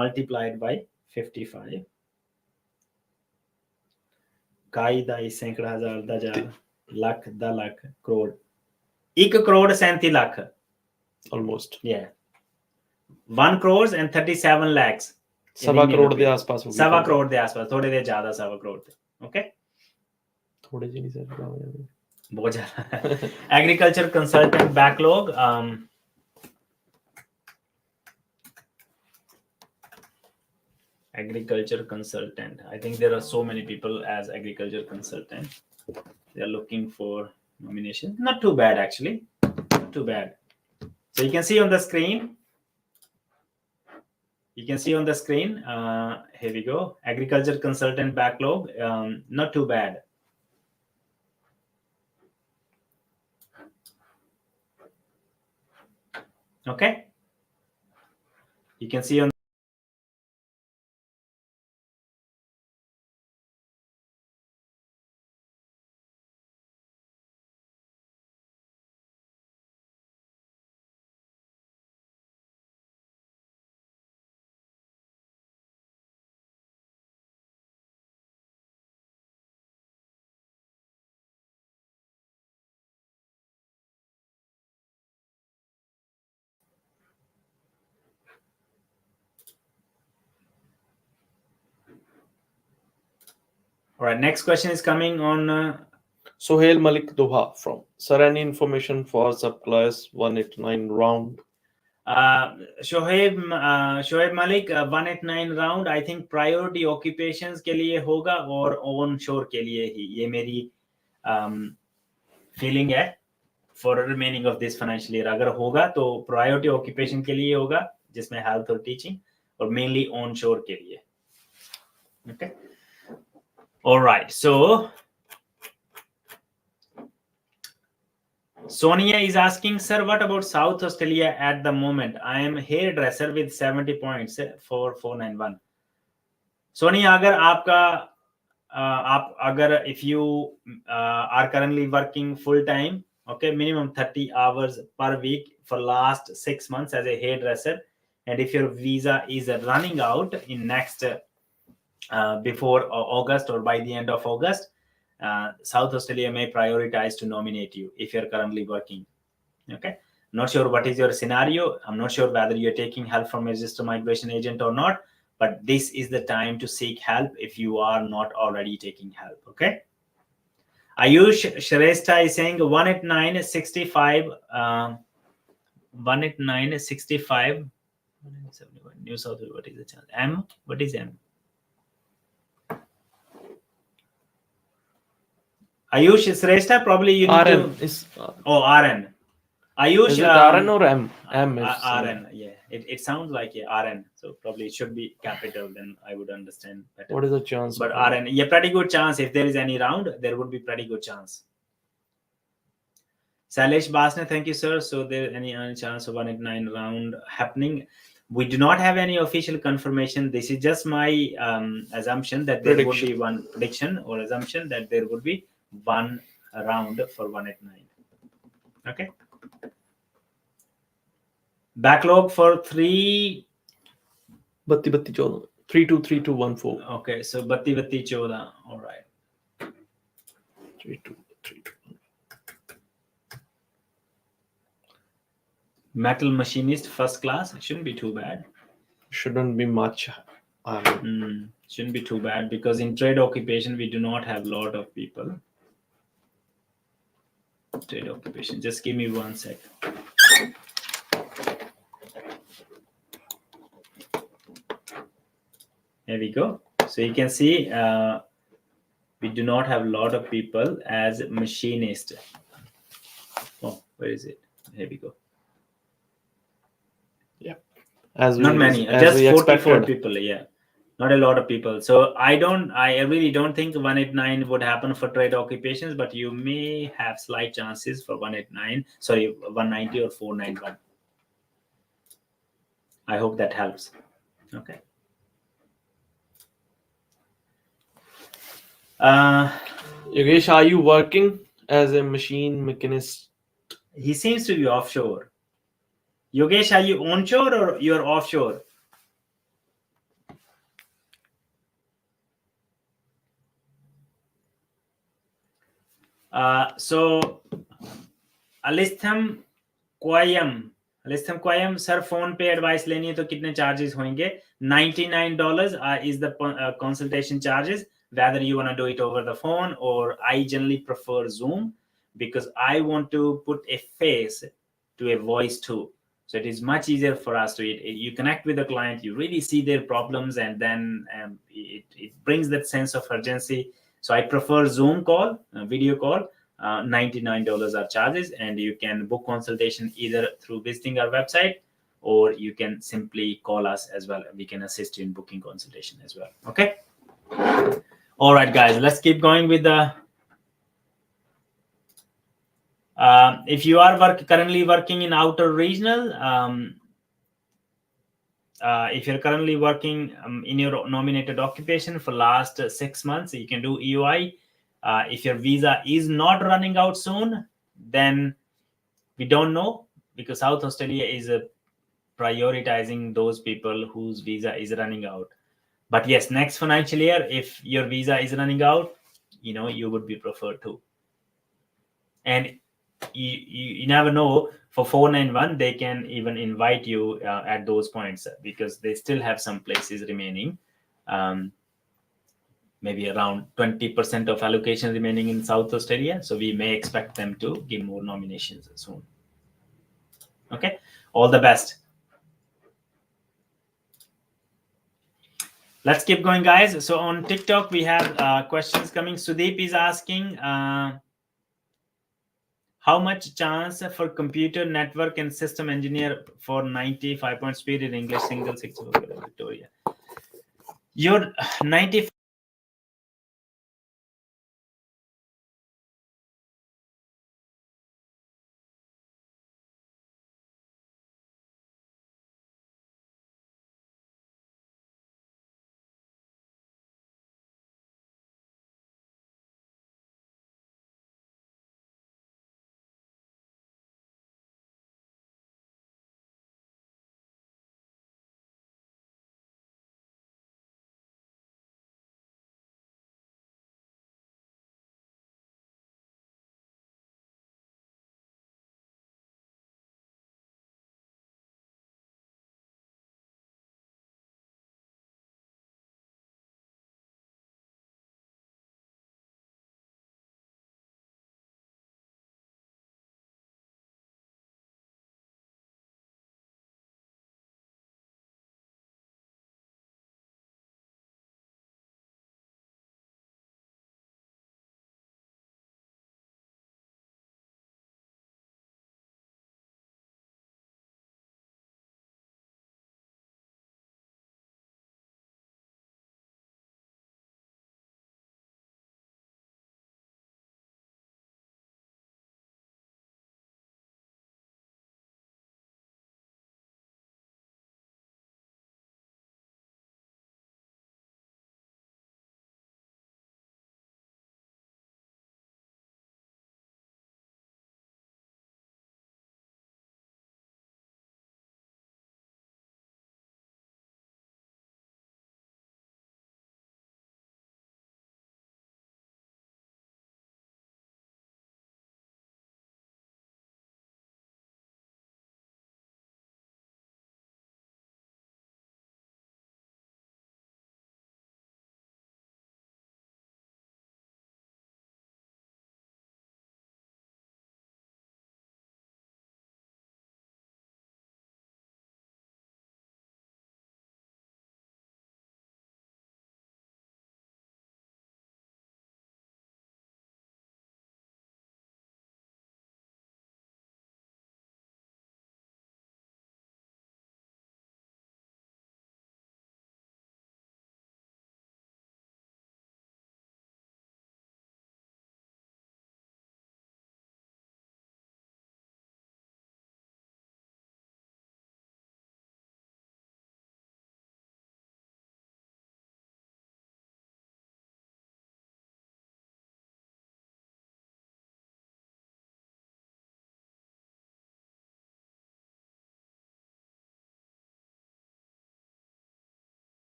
multiplied by 55, काई दाई सैकड़ा हजार दा हजार लाख दा lakh crore 1 crore 37 lakh Almost. yeah 1 crores and 37 lakhs सवा करोड़ के आसपास होगी. सवा करोड़ के आसपास थोड़े दे ज्यादा सवा करोड़ थे. ओके थोड़े जी नहीं सर. बहुत ज्यादा. Agriculture consultant backlog. Agriculture consultant. I think there are so many people as agriculture consultant. They are looking for nomination. Not too bad actually. Not too bad. So you can see on the screen. You can see on the screen. Here we go. Agriculture consultant backlog. Not too bad. Okay. You can see on all right, next question is coming on Sohail Malik Doha from Sir, any information for subclass 189 round? Shoaib Malik 189 round I think priority occupations के लिए होगा और on shore के लिए ही ये मेरी feeling है for remaining of this financial year. अगर होगा तो priority occupation के लिए होगा जिसमें health और teaching और mainly on shore के लिए. Okay. All right. So Sonia is asking, sir, what about South Australia at the moment? I am hairdresser with 70 points for 491. Sonia, अगर आपका if you are currently working full time, okay, minimum 30 hours per week for last 6 months as a hairdresser, and if your visa is running out in next before August or by the end of August, South Australia may prioritize to nominate you if you're currently working. Okay, not sure what is your scenario. I'm not sure whether you're taking help from a registered migration agent or not, but this is the time to seek help if you are not already taking help. Okay. Ayush Shrestha is saying 18965 18965 New South Wales. What is the chance? M? What is M? Ayush Shrestha, probably you need RN to... is RN. Ayush, is it RN or M? M is RN, yeah. It sounds like RN, so probably it should be capital, then I would understand better. What is the chance? But RN, yeah, pretty good chance. If there is any round, there would be pretty good chance. Salesh Basne, thank you, sir. So there any chance of 189 round happening? We do not have any official confirmation. This is just my assumption that there would be one prediction or assumption that there would be one round for 189. Okay. Backlog for 3 323214. Okay, so 323214. All right. 3232. Metal machinist first class shouldn't be too bad. Shouldn't be much. Shouldn't be too bad because in trade occupation we do not have a lot of people. Trade occupation. Just give me 1 sec. There we go. So you can see we do not have a lot of people as machinist. Oh, where is it? Here we go. Yep. As not many, just 44 people. Yeah, not a lot of people. So I really don't think 189 would happen for trade occupations, but you may have slight chances for 189. Sorry, 190 or 491. I hope that helps. Okay. Yogesh, are you working as a machine mechanist? He seems to be offshore. Yogesh, are you onshore or you're offshore? So अलिस्थम क्वायम sir phone पे advice लेनी है तो कितने charges होंगे? $99 is the consultation charges, whether you want to do it over the phone, or I generally prefer Zoom because I want to put a face to a voice too. So it is much easier for us to you connect with the client, you really see their problems, and then it brings that sense of urgency. So I prefer Zoom call, video call. $99 are charges, and you can book consultation either through visiting our website, or you can simply call us as well. We can assist you in booking consultation as well. Okay. All right, guys, let's keep going with the if you are currently working in outer regional, if you're currently working in your nominated occupation for last 6 months, you can do EOI. If your visa is not running out soon, then we don't know, because South Australia is prioritizing those people whose visa is running out. But yes, next financial year, if your visa is running out, you would be preferred too. And you never know, for 491 they can even invite you at those points, because they still have some places remaining, maybe around 20% of allocation remaining in South Australia. So we may expect them to give more nominations soon. Okay, all the best. Let's keep going, guys. So on TikTok we have questions coming. Sudeep is asking, how much chance for computer network and system engineer for 95 point speed in English single 64 Victoria? Your 95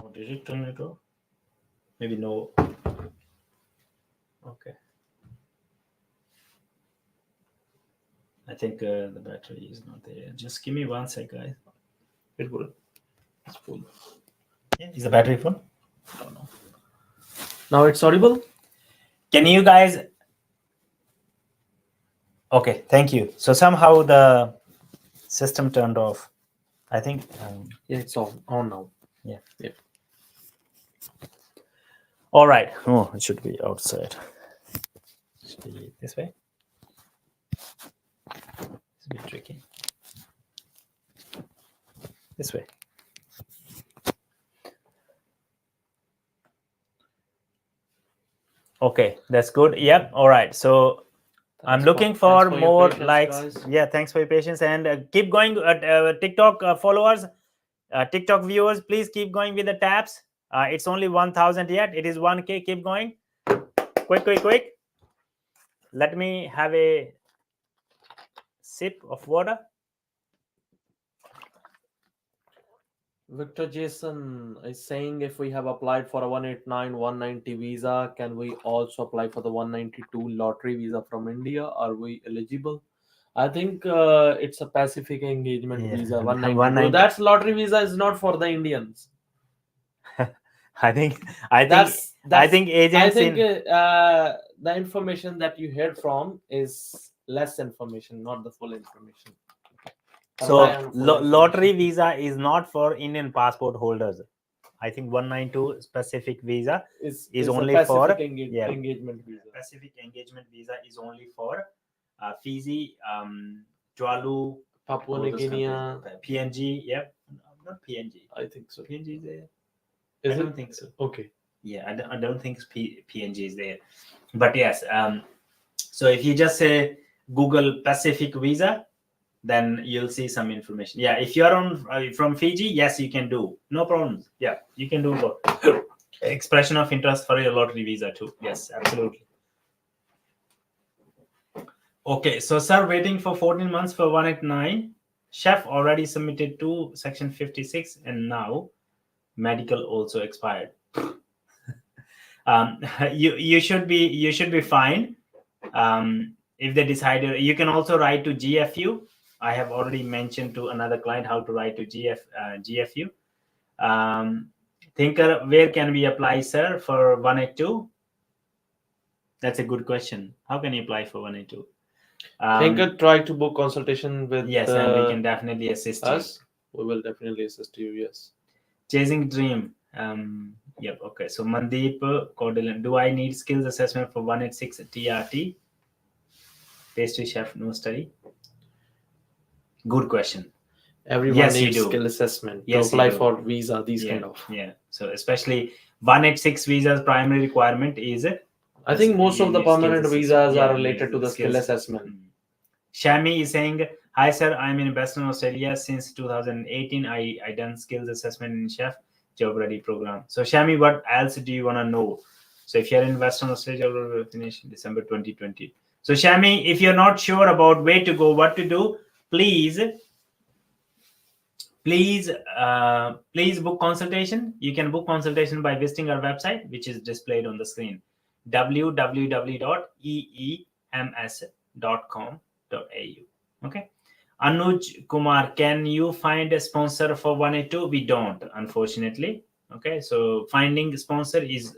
Oh, did it turn it off? Maybe no. Okay. I think the battery is not there. Just give me 1 sec, guys. It will. It's full. Yeah, is the battery full? I don't know. Now it's audible. Can you guys? Okay, thank you. So somehow the system turned off. I think. Yeah, it's on now. Yeah. Yeah. All right. Oh, it should be outside. Should be this way. It's a bit tricky. This way. Okay, that's good. Yep. All right. So I'm looking for more likes. Guys. Yeah, thanks for your patience and keep going. TikTok followers, TikTok viewers, please keep going with the tabs. It's only 1,000 yet. It is 1K. Keep going. Quick. Let me have a sip of water. Victor Jason is saying if we have applied for a 189, 190 visa, can we also apply for the 192 lottery visa from India? Are we eligible? I think it's a Pacific engagement visa. 192. 190. That's lottery visa is not for the Indians. I think That's agents I think in the information that you heard from is less information, not the full information. so lottery visa is not for Indian passport holders. I think 192 specific visa is only a for Pacific engagement visa. Pacific engagement visa is only for Fiji, Tuvalu, Papua all New those Guinea. countries. PNG. Yep, not PNG. I think so. PNG is there. Is I it? don't think so. Okay. Yeah, I don't think PNG is there. But yes, so if you just say Google Pacific visa, then you'll see some information. Yeah, if you're on from Fiji, yes, you can do. No problems. Yeah, you can do expression of interest for your lottery visa too. Yes, absolutely. Okay, so sir, waiting for 14 months for 189. Chef already submitted to section 56 and now medical also expired. You should be fine. If they decide, you can also write to GFU. I have already mentioned to another client how to write to GFU. Thinker, where can we apply, sir, for 182? That's a good question. How can you apply for 182? Thinker, try to book consultation with yes, and we can definitely assist us. We will definitely assist you. Yes. Chasing dream. Yep. Okay. So Mandeep Cordelan, do I need skills assessment for 186 TRT? Pastry chef, no study. Good question. Everyone needs skill assessment to apply for visa. These kind of. Yeah. So especially 186 visa's primary requirement is. I think most of the permanent visas are related to the skill assessment. Shami is saying, "Hi sir, I'm in Western Australia since 2018. I done skills assessment in chef job ready program." So Shami, what else do you want to know? So if you're in Western Australia, will finish in December 2020. So Shami, if you're not sure about where to go, what to do, please book consultation. You can book consultation by visiting our website, which is displayed on the screen, www.eems.com.au. Okay. Anuj Kumar, can you find a sponsor for 182? We don't, unfortunately. Okay, so finding a sponsor is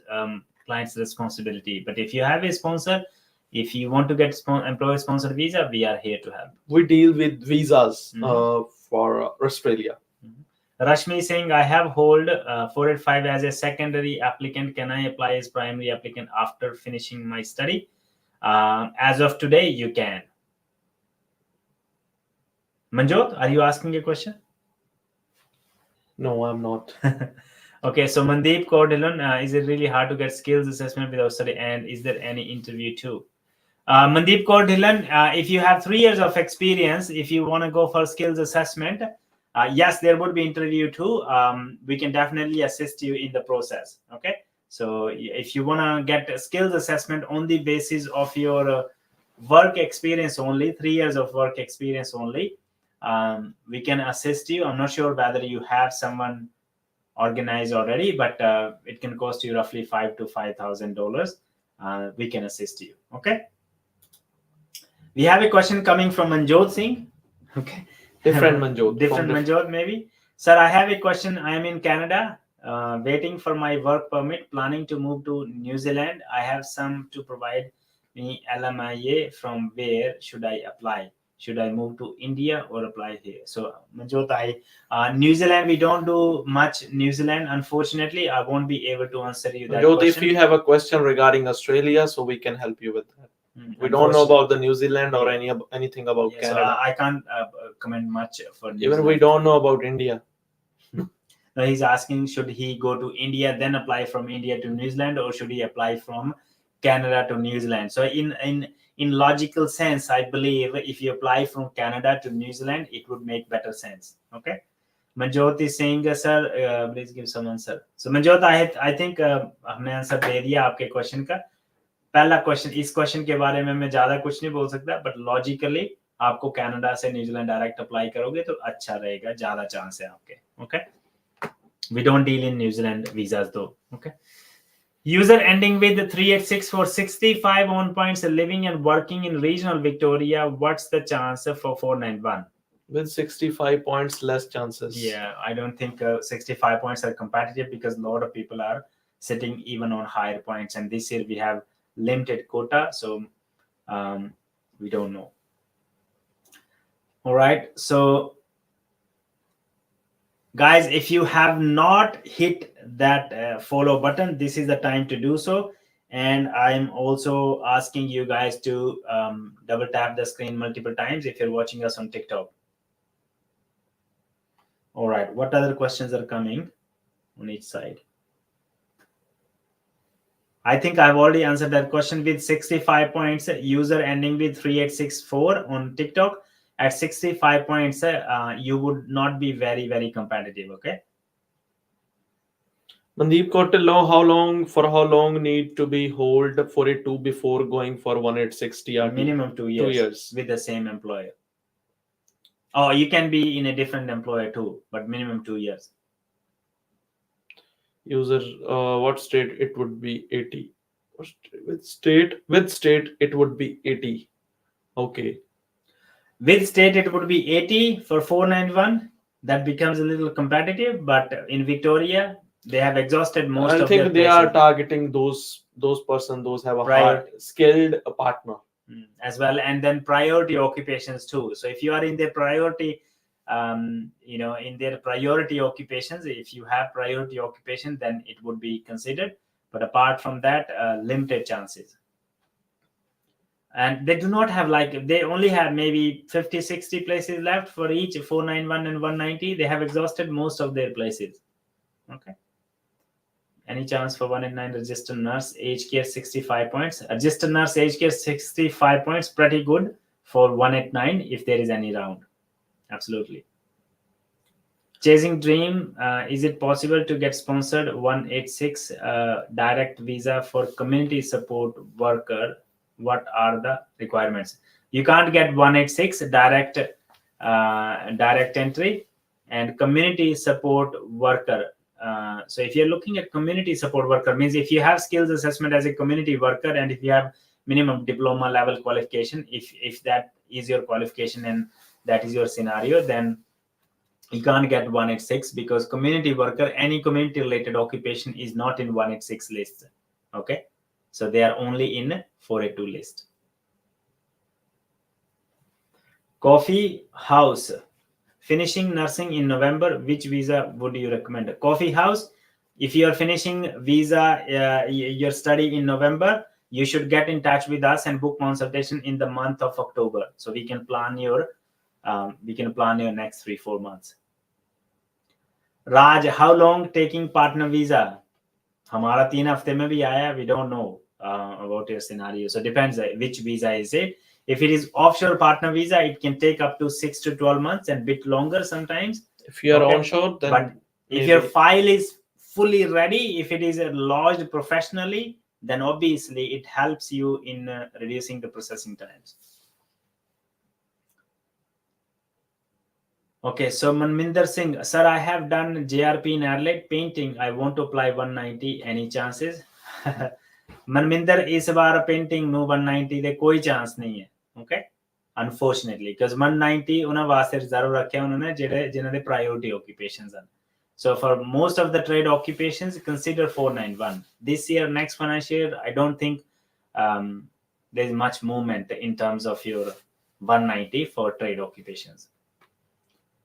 client's responsibility. But if you have a sponsor, if you want to get employer sponsored visa, we are here to help. We deal with visas for Australia. Rashmi is saying, I have hold 485 as a secondary applicant. Can I apply as primary applicant after finishing my study? As of today, you can. Manjot, are you asking a question? No, I'm not. Okay, so Mandeep Cordelon, is it really hard to get skills assessment without study? And is there any interview too? Mandeep Cordelon, if you have 3 years of experience, if you want to go for skills assessment, yes, there would be interview too. We can definitely assist you in the process. Okay, so if you want to get a skills assessment on the basis of your work experience only, 3 years of work experience only, we can assist you. I'm not sure whether you have someone organized already, but it can cost you roughly $5,000 to $5,000. We can assist you. Okay. We have a question coming from Manjot Singh. Okay. Different Manjot. Different Manjot, maybe. Sir, I have a question. I am in Canada, waiting for my work permit, planning to move to New Zealand. I have some to provide me LMIA. From where should I apply? Should I move to India or apply here? So, Manjot, New Zealand, we don't do much New Zealand. Unfortunately, I won't be able to answer you that Manjot, question. if you have a question regarding Australia, so we can help you with that. We don't know about the New Zealand or anything about Canada. So I can't comment much for New Even Zealand. we don't know about India. No, he's asking, should he go to India, then apply from India to New Zealand, or should he apply from Canada to New Zealand? So in logical sense, I believe if you apply from Canada to New Zealand, it would make better sense. Okay. Manjot is saying, sir, please give some answer. So Manjot, I think हमने answer दे दिया आपके question का. पहला question, इस question के बारे में मैं ज्यादा कुछ नहीं बोल सकता, बट लॉजिकली आपको कनाडा से न्यूजीलैंड डायरेक्ट अप्लाई करोगे तो अच्छा रहेगा, ज्यादा चांस है आपके. Okay, we don't deal in New Zealand visas दो. Okay. User ending with 386 for 65 on points, living and working in regional Victoria. What's the chance for 491? With 65 points, less chances. Yeah, I don't think 65 points are competitive because a lot of people are sitting even on higher points, and this year we have limited quota, so we don't know. All right, so guys, if you have not hit that follow button, this is the time to do so. And I'm also asking you guys to double tap the screen multiple times if you're watching us on TikTok. All right, what other questions are coming on each side? I think I've already answered that question. With 65 points, user ending with 3864 on TikTok. At 65 points, you would not be very, very competitive. Okay. Mandeep Kautillo, how long need to be hold for it to before going for 1860 TRT? Minimum 2 years. 2 years with the same employer. Oh, you can be in a different employer too, but minimum 2 years. User, what state it would be 80? With state it would be 80. Okay. With state it would be 80 for 491. That becomes a little competitive, but in Victoria they have exhausted most of their I think they are targeting those persons, those have a hard skilled partner as well, and then priority occupations too. So if you are in their priority, in their priority occupations, if you have priority occupation, then it would be considered. But apart from that, limited chances. And they do not have, like, they only have maybe 50-60 places left for each 491 and 190. They have exhausted most of their places. Okay. Any chance for 189 registered nurse aged care 65 points? Registered nurse aged care 65 points, pretty good for 189 if there is any round. Absolutely. Chasing Dream, is it possible to get sponsored 186 direct visa for community support worker? What are the requirements? You can't get 186 direct entry and community support worker. So if you're looking at community support worker, means if you have skills assessment as a community worker and if you have minimum diploma level qualification, if that is your qualification and that is your scenario, then you can't get 186 because community worker, any community related occupation is not in 186 list. Okay, so they are only in 482 list. Coffee House, finishing nursing in November, which visa would you recommend? Coffee House, if you are finishing visa your study in November, you should get in touch with us and book consultation in the month of October, so we can plan your next 3-4 months. Raj, how long taking partner visa? हमारा 3 हफ्ते में भी आया. We don't know about your scenario, so depends which visa is it. If it is offshore partner visa, it can take up to 6 to 12 months and bit longer sometimes. If you are onshore, then but if your file is fully ready, if it is lodged professionally, then obviously it helps you in reducing the processing times. Okay, so Manminder Singh, sir, I have done JRP in Adelaide painting. I want to apply 190. Any chances? Manminder, इस बार painting no 190 दे कोई chance नहीं है. Okay, unfortunately, because 190 उन्हें वास्ते reserve रखे उन्होंने जेडे जिन्हें दे priority occupations हैं. So for most of the trade occupations, consider 491. This year, next financial year, I don't think there's much movement in terms of your 190 for trade occupations.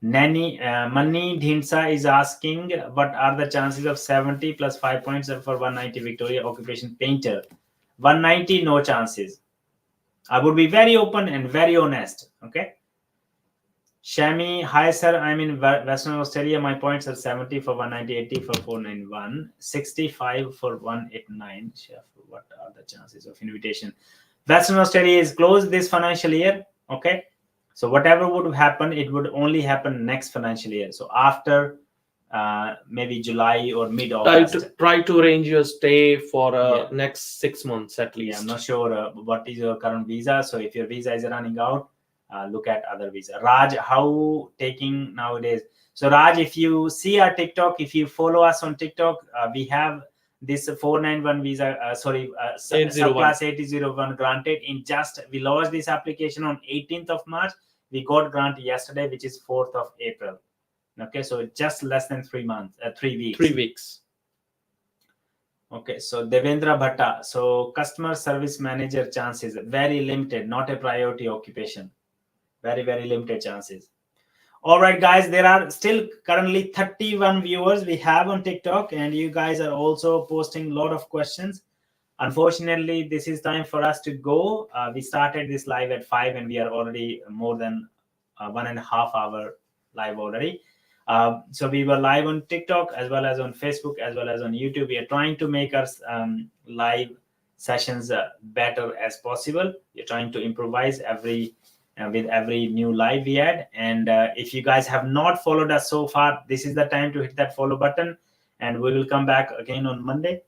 Mani Dhinsa is asking, what are the chances of 70 plus 5 points for 190 Victoria occupation painter? 190, no chances. I would be very open and very honest. Okay. Shami, hi sir, I'm in Western Australia. My points are 70 for 190, 80 for 491, 65 for 189. Chef, what are the chances of invitation? Western Australia is closed this financial year. Okay. So whatever would happen, it would only happen next financial year. So after maybe July or mid-August. Try to arrange your stay for next 6 months at least. Yeah, I'm not sure what is your current visa. So if your visa is running out, look at other visa. Raj, how taking nowadays? So Raj, if you see our TikTok, if you follow us on TikTok, we have this 491 visa, subclass 8001 granted in just, we launched this application on 18th of March. We got grant yesterday, which is 4th of April. Okay, so just less than 3 months, 3 weeks. 3 weeks. Okay, so Devendra Bhatta, so customer service manager chances, very limited, not a priority occupation. Very, very limited chances. All right, guys, there are still currently 31 viewers we have on TikTok, and you guys are also posting a lot of questions. Unfortunately, this is time for us to go. We started this live at 5 and we are already more than 1.5 hour live already. So we were live on TikTok as well as on Facebook as well as on YouTube. We are trying to make our live sessions better as possible. We're trying to improvise with every new live we add. And if you guys have not followed us so far, this is the time to hit that follow button, and we will come back again on Monday,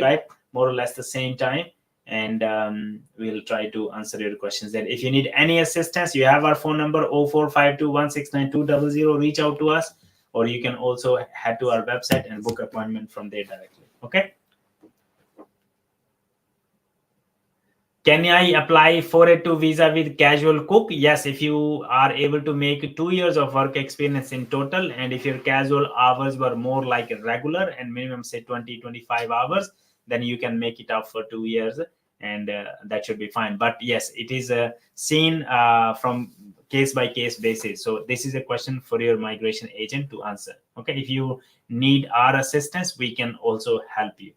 right? More or less the same time, and we'll try to answer your questions there. If you need any assistance, you have our phone number 0452169200. Reach out to us, or you can also head to our website and book appointment from there directly. Okay. Can I apply 482 visa with casual cook? Yes, if you are able to make 2 years of work experience in total, and if your casual hours were more like regular and minimum say 20-25 hours, then you can make it up for 2 years, and that should be fine. But yes, it is seen from case by case basis. So this is a question for your migration agent to answer. Okay, if you need our assistance, we can also help you.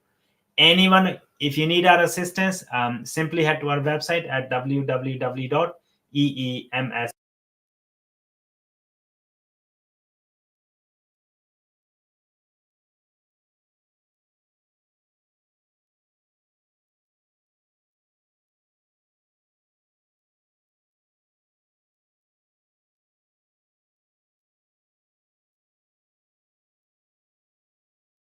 Anyone, if you need our assistance, simply head to our website at www.eems